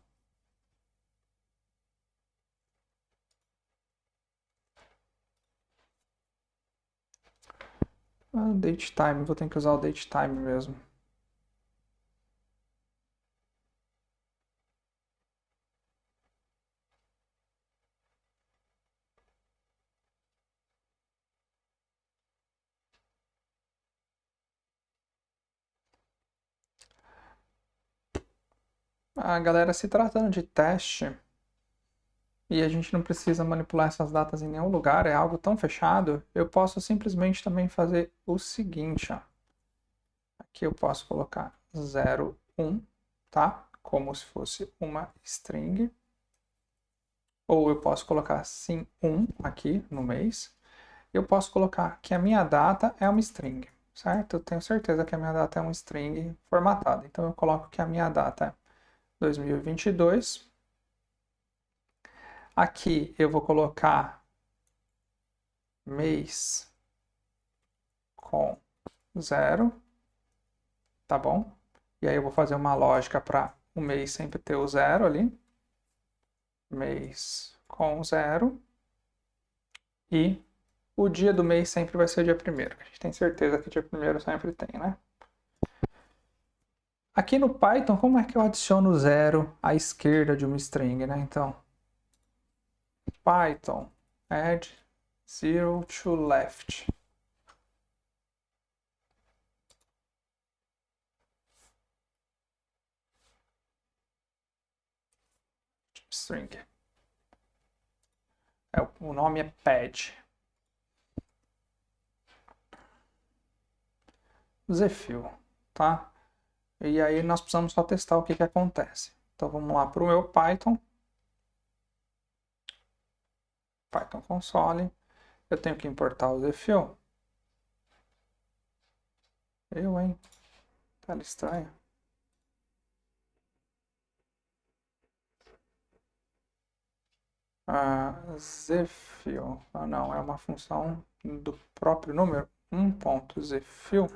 Datetime, vou ter que usar o datetime mesmo. Galera, se tratando de teste, e a gente não precisa manipular essas datas em nenhum lugar, é algo tão fechado, eu posso simplesmente também fazer o seguinte, ó. Aqui eu posso colocar 0, 1, tá? Como se fosse uma string. Ou eu posso colocar sim 1 aqui no mês. Eu posso colocar que a minha data é uma string, certo? Eu tenho certeza que a minha data é uma string formatada. Então eu coloco que a minha data é 2022. Aqui eu vou colocar mês com 0, tá bom? E aí eu vou fazer uma lógica para o mês sempre ter o 0 ali. Mês com 0. E o dia do mês sempre vai ser dia 1º. A gente tem certeza que dia 1º sempre tem, né? Aqui no Python, como é que eu adiciono 0 à esquerda de uma string, né? Então, Python add 0 to left. String. O nome é pad. Zfill, tá? E aí nós precisamos só testar o que acontece. Então vamos lá para o meu Python. Python console. Eu tenho que importar o Zfill. Hein? Tela estranha. Zfill. Não, é uma função do próprio número. 1.zfill.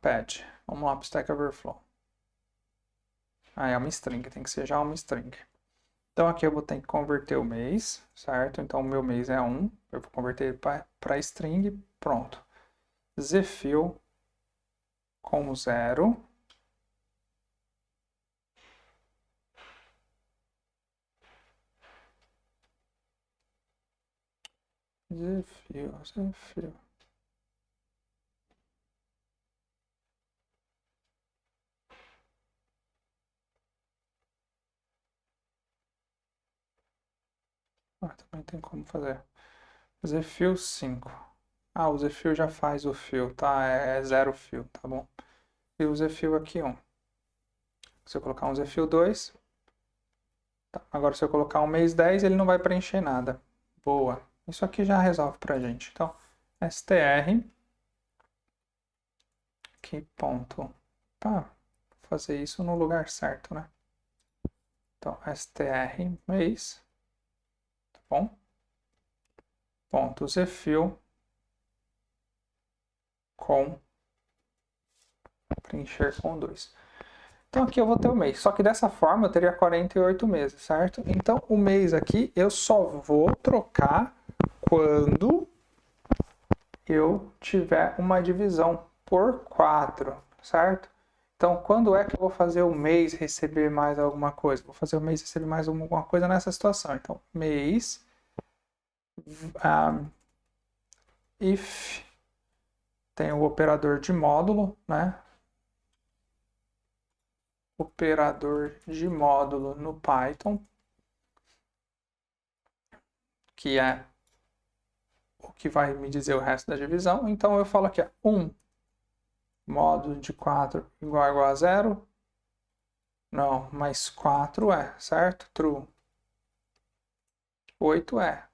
Pad. Vamos lá para o Stack Overflow. É uma string, tem que ser já uma string. Então aqui eu vou ter que converter o mês, certo? Então o meu mês é 1, eu vou converter para string, pronto. Zfill com 0. Zfill. Também tem como fazer. Zfill 5. O Zfill já faz o fill, tá? É 0 fill, tá bom? E o Zfill aqui 1. Se eu colocar um Zfill 2, tá. Agora se eu colocar um mês 10, ele não vai preencher nada. Boa. Isso aqui já resolve pra gente. Então, str aqui ponto. Vou fazer isso no lugar certo, né? Então, str mês, tá bom? Ponto Zfill com preencher com 2. Então aqui eu vou ter o mês, só que dessa forma eu teria 48 meses, certo? Então o mês aqui eu só vou trocar quando eu tiver uma divisão por 4, certo? Então, quando é que eu vou fazer o mês receber mais alguma coisa? Vou fazer o mês receber mais alguma coisa nessa situação. Então, mês, if, tem o operador de módulo, né? Operador de módulo no Python, que é o que vai me dizer o resto da divisão. Então, eu falo aqui, 1 módulo de 4 igual a 0. Não, mas 4 é, certo? True. 8 é,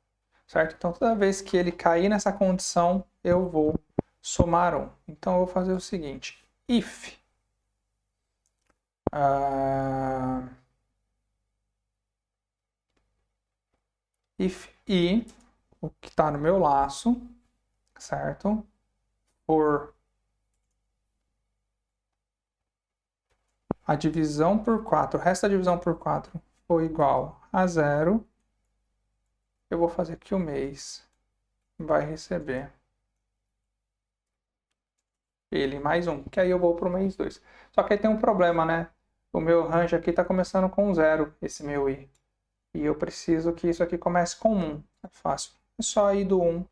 certo? Então, toda vez que ele cair nessa condição, eu vou somar 1. Então, eu vou fazer o seguinte. If i, o que está no meu laço, certo? For a divisão por 4, o resto da divisão por 4 for igual a 0, eu vou fazer que o mês vai receber ele mais 1, que aí eu vou para o mês 2. Só que aí tem um problema, né? O meu range aqui está começando com 0, esse meu i. E eu preciso que isso aqui comece com 1. É fácil. É só ir do 1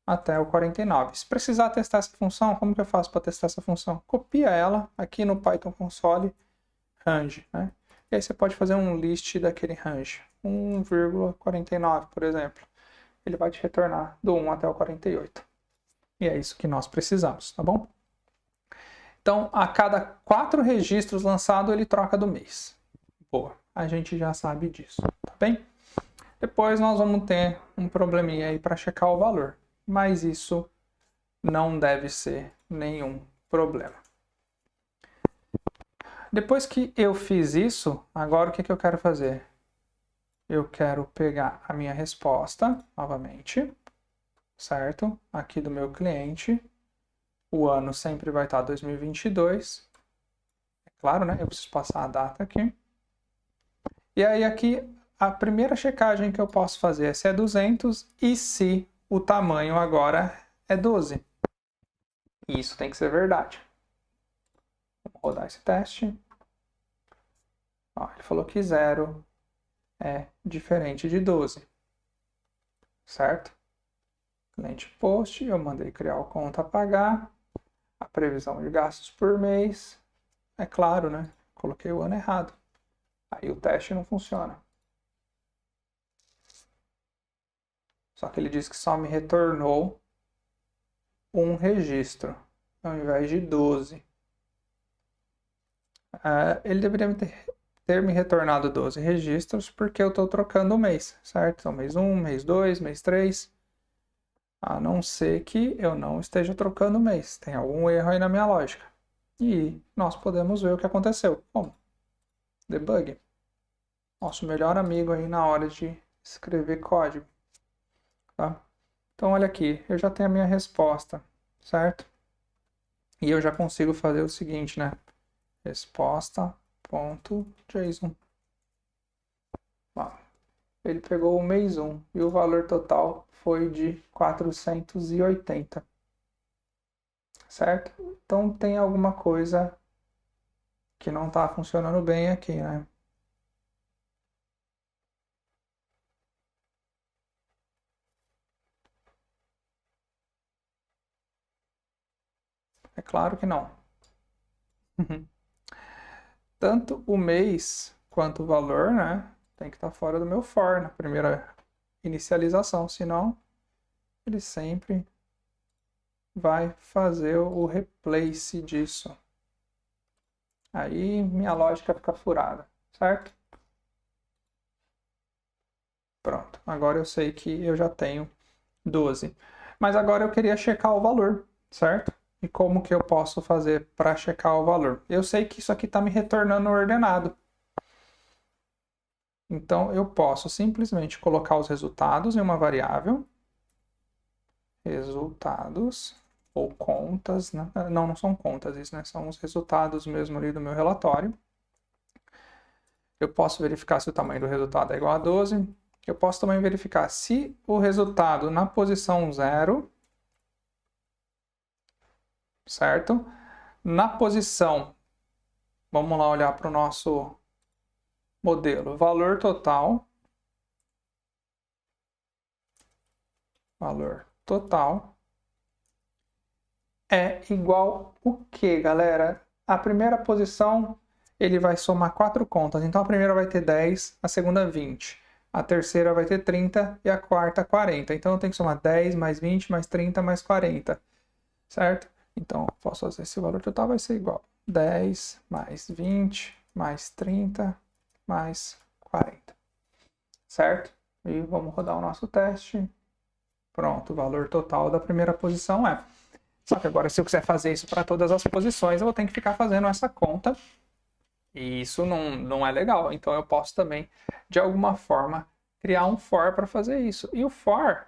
até o 49. Se precisar testar essa função, como que eu faço para testar essa função? Copia ela aqui no Python console range, né? E aí você pode fazer um list daquele range, 1,49, por exemplo. Ele vai te retornar do 1 até o 48. E é isso que nós precisamos, tá bom? Então, a cada 4 registros lançados, ele troca do mês. Boa, a gente já sabe disso, tá bem? Depois nós vamos ter um probleminha aí para checar o valor, mas isso não deve ser nenhum problema. Depois que eu fiz isso, agora o que eu quero fazer? Eu quero pegar a minha resposta, novamente, certo? Aqui do meu cliente. O ano sempre vai estar 2022. É claro, né? Eu preciso passar a data aqui. E aí aqui, a primeira checagem que eu posso fazer é se é 200 e se o tamanho agora é 12. E isso tem que ser verdade. Vamos rodar esse teste. Ó, ele falou que 0 é diferente de 12. Certo? Cliente post, eu mandei criar o conta a pagar. A previsão de gastos por mês. É claro, né? Coloquei o ano errado. Aí o teste não funciona. Só que ele disse que só me retornou um registro, ao invés de 12. Ele deveria ter me retornado 12 registros, porque eu estou trocando o mês, certo? Então, mês 1, mês 2, mês 3. A não ser que eu não esteja trocando o mês. Tem algum erro aí na minha lógica. E nós podemos ver o que aconteceu. Como? Debug. Nosso melhor amigo aí na hora de escrever código. Tá? Então, olha aqui, eu já tenho a minha resposta, certo? E eu já consigo fazer o seguinte, né? Resposta.json. Ele pegou o mês 1 e o valor total foi de 480. Certo? Então, tem alguma coisa que não está funcionando bem aqui, né? É claro que não. Tanto o mês quanto o valor, né? Tem que estar fora do meu for na primeira inicialização, senão ele sempre vai fazer o replace disso. Aí minha lógica fica furada, certo? Pronto, agora eu sei que eu já tenho 12. Mas agora eu queria checar o valor, certo? E como que eu posso fazer para checar o valor? Eu sei que isso aqui está me retornando ordenado. Então, eu posso simplesmente colocar os resultados em uma variável. Resultados, ou contas, né? Não são contas, isso, né? São os resultados mesmo ali do meu relatório. Eu posso verificar se o tamanho do resultado é igual a 12. Eu posso também verificar se o resultado na posição 0 certo? Na posição, vamos lá olhar para o nosso modelo. Valor total é igual o quê, galera? A primeira posição, ele vai somar 4 contas. Então, a primeira vai ter 10, a segunda 20. A terceira vai ter 30 e a quarta 40. Então, eu tenho que somar 10 mais 20 mais 30 mais 40, certo? Então, eu posso fazer esse valor total vai ser igual 10 mais 20 mais 30 mais 40, certo? E vamos rodar o nosso teste. Pronto, o valor total da primeira posição é. Só que agora, se eu quiser fazer isso para todas as posições, eu vou ter que ficar fazendo essa conta. E isso não é legal. Então, eu posso também, de alguma forma, criar um for para fazer isso. E o for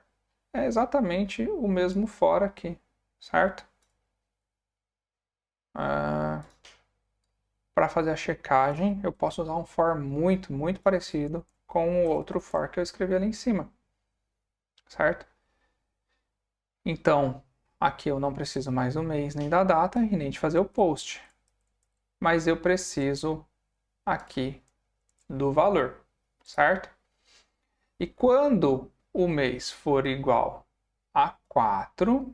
é exatamente o mesmo for aqui, certo? Para fazer a checagem, eu posso usar um for muito parecido com o outro for que eu escrevi ali em cima, certo? Então, aqui eu não preciso mais do mês nem da data e nem de fazer o post. Mas eu preciso aqui do valor, certo? E quando o mês for igual a 4,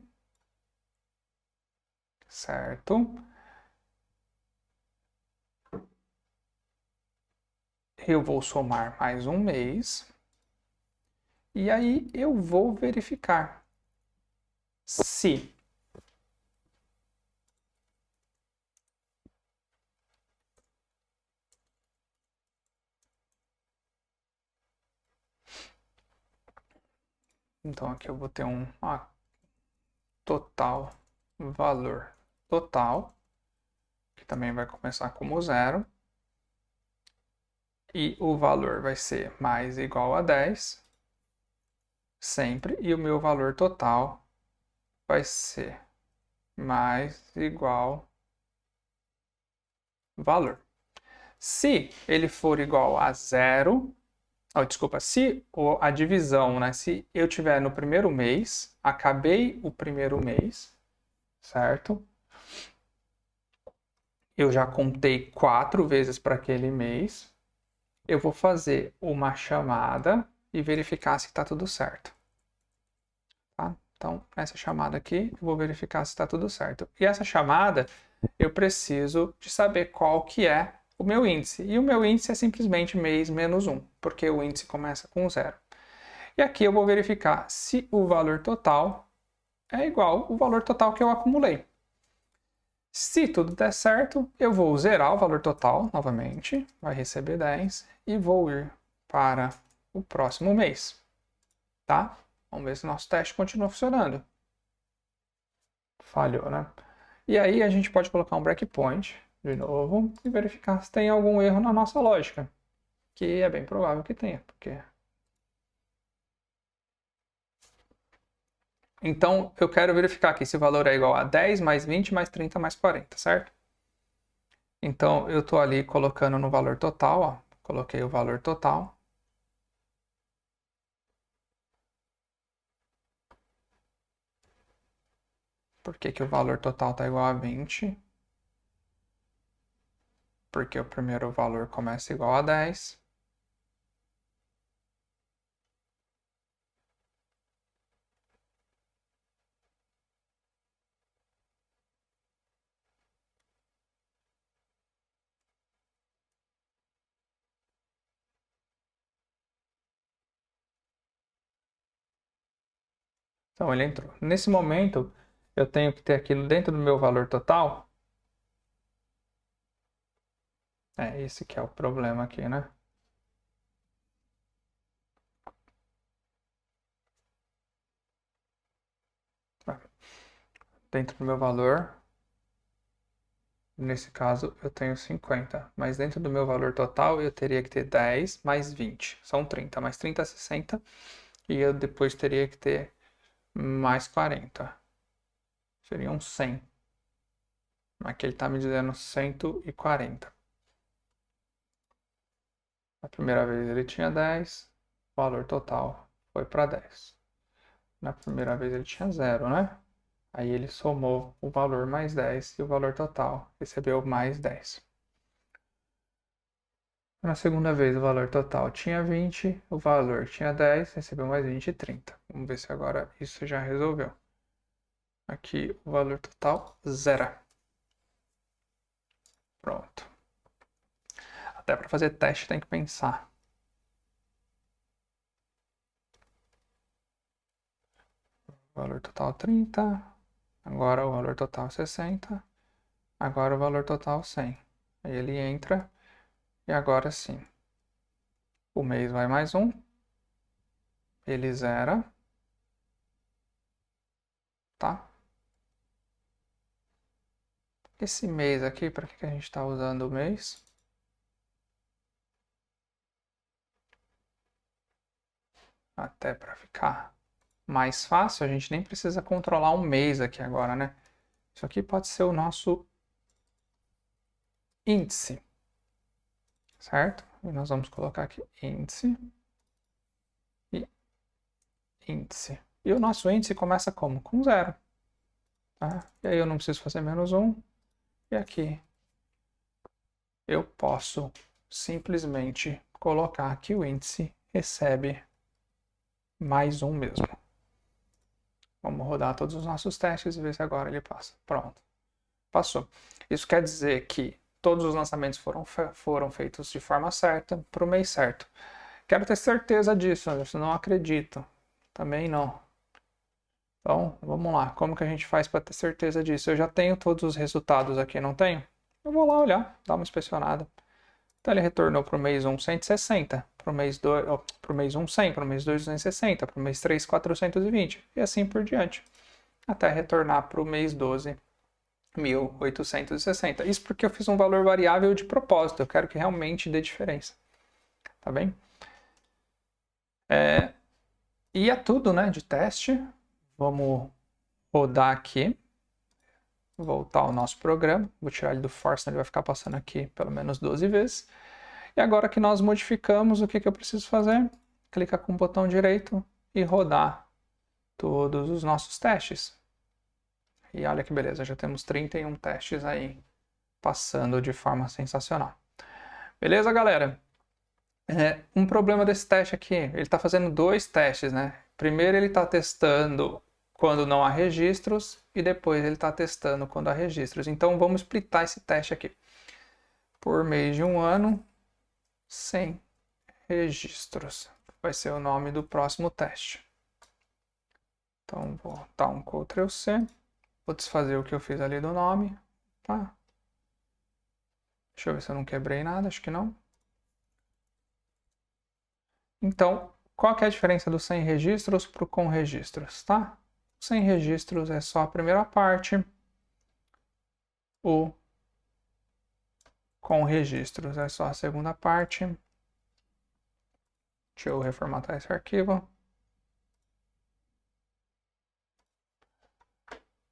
certo? Eu vou somar mais um mês. E aí eu vou verificar se então aqui eu vou ter um total valor total, que também vai começar como zero. E o valor vai ser mais igual a 10, sempre. E o meu valor total vai ser mais igual valor. Se ele for igual a zero, desculpa, se a divisão, né? Se eu tiver no primeiro mês, acabei o primeiro mês, certo? Eu já contei 4 vezes para aquele mês. Eu vou fazer uma chamada e verificar se está tudo certo. Tá? Então, essa chamada aqui, eu vou verificar se está tudo certo. E essa chamada, eu preciso de saber qual que é o meu índice. E o meu índice é simplesmente mês menos 1, porque o índice começa com 0. E aqui eu vou verificar se o valor total é igual ao valor total que eu acumulei. Se tudo der certo, eu vou zerar o valor total novamente, vai receber 10 e vou ir para o próximo mês, tá? Vamos ver se o nosso teste continua funcionando. Falhou, né? E aí a gente pode colocar um breakpoint de novo e verificar se tem algum erro na nossa lógica, que é bem provável que tenha, porque... Então, eu quero verificar que esse valor é igual a 10 mais 20 mais 30 mais 40, certo? Então, eu estou ali colocando no valor total, ó. Coloquei o valor total. Por que que o valor total está igual a 20? Porque o primeiro valor começa igual a 10. Então, ele entrou. Nesse momento, eu tenho que ter aquilo dentro do meu valor total. Esse que é o problema aqui, né? Dentro do meu valor, nesse caso, eu tenho 50. Mas dentro do meu valor total, eu teria que ter 10 mais 20. São 30. Mais 30 é 60. E eu depois teria que ter mais 40. Seriam 100. Aqui ele está me dizendo 140. Na primeira vez ele tinha 10. O valor total foi para 10. Na primeira vez ele tinha 0, né? Aí ele somou o valor mais 10 e o valor total recebeu mais 10. Na segunda vez o valor total tinha 20, o valor tinha 10, recebeu mais 20 e 30. Vamos ver se agora isso já resolveu. Aqui o valor total, 0. Pronto. Até para fazer teste tem que pensar. Valor total 30. Agora o valor total 60. Agora o valor total 100. Aí ele entra e agora sim. O mês vai mais 1. Ele zera. Tá? Esse mês aqui, para que a gente está usando o mês? Até para ficar mais fácil, a gente nem precisa controlar um mês aqui agora, né? Isso aqui pode ser o nosso índice, certo? E nós vamos colocar aqui índice e índice. E o nosso índice começa como? Com 0. Tá? E aí eu não preciso fazer menos 1. E aqui eu posso simplesmente colocar que o índice recebe mais 1 mesmo. Vamos rodar todos os nossos testes e ver se agora ele passa. Pronto. Passou. Isso quer dizer que todos os lançamentos foram feitos de forma certa, para o mês certo. Quero ter certeza disso, Anderson. Não acredito. Também não. Então, vamos lá. Como que a gente faz para ter certeza disso? Eu já tenho todos os resultados aqui, não tenho? Eu vou lá olhar, dar uma inspecionada. Então, ele retornou para o mês 1, 160. Para o mês 2, para o mês 1, 100. Para o mês 2, 260. Para o mês 3, 420. E assim por diante. Até retornar para o mês 12, 1860. Isso porque eu fiz um valor variável de propósito. Eu quero que realmente dê diferença. Tá bem? E é tudo, né, de teste. Vamos rodar aqui. Voltar ao nosso programa. Vou tirar ele do for, senão ele vai ficar passando aqui pelo menos 12 vezes. E agora que nós modificamos, o que eu preciso fazer? Clicar com o botão direito e rodar todos os nossos testes. E olha que beleza, já temos 31 testes aí passando de forma sensacional. Beleza, galera? Um problema desse teste aqui, ele está fazendo 2 testes, né? Primeiro ele está testando quando não há registros e depois ele está testando quando há registros. Então vamos splitar esse teste aqui. Por mês de um ano, sem registros. Vai ser o nome do próximo teste. Então vou dar um Ctrl+C. Vou desfazer o que eu fiz ali do nome. Tá? Deixa eu ver se eu não quebrei nada, acho que não. Então, qual que é a diferença do sem registros para o com registros, tá? O sem registros é só a primeira parte. O com registros é só a segunda parte. Deixa eu reformatar esse arquivo.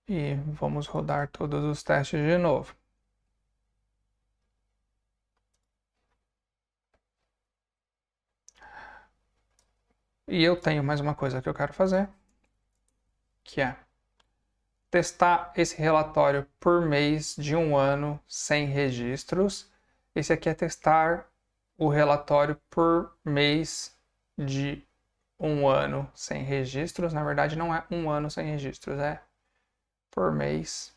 E vamos rodar todos os testes de novo. E eu tenho mais uma coisa que eu quero fazer, que é testar esse relatório por mês de um ano sem registros. Esse aqui é testar o relatório por mês de um ano sem registros. Na verdade, não é um ano sem registros, é por mês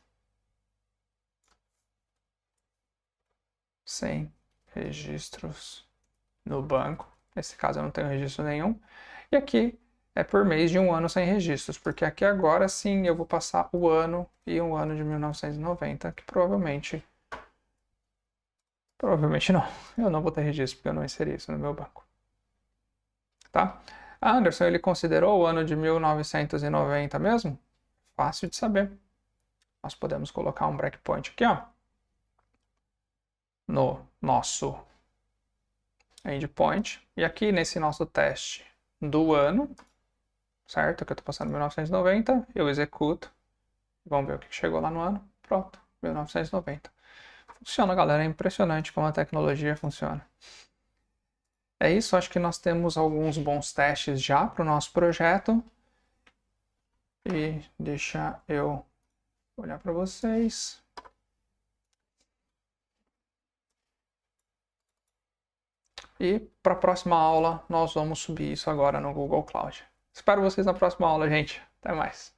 sem registros no banco. Nesse caso, eu não tenho registro nenhum. E aqui é por mês de um ano sem registros, porque aqui agora sim eu vou passar o ano e um ano de 1990, que provavelmente não. Eu não vou ter registro porque eu não inseri isso no meu banco. Tá? Anderson, ele considerou o ano de 1990 mesmo? Fácil de saber. Nós podemos colocar um breakpoint aqui, ó, no nosso endpoint. E aqui nesse nosso teste do ano, certo? Que eu estou passando 1990, eu executo. Vamos ver o que chegou lá no ano. Pronto, 1990. Funciona, galera. É impressionante como a tecnologia funciona. É isso, acho que nós temos alguns bons testes já para o nosso projeto. E deixa eu Vou olhar para vocês. E para a próxima aula, nós vamos subir isso agora no Google Cloud. Espero vocês na próxima aula, gente. Até mais.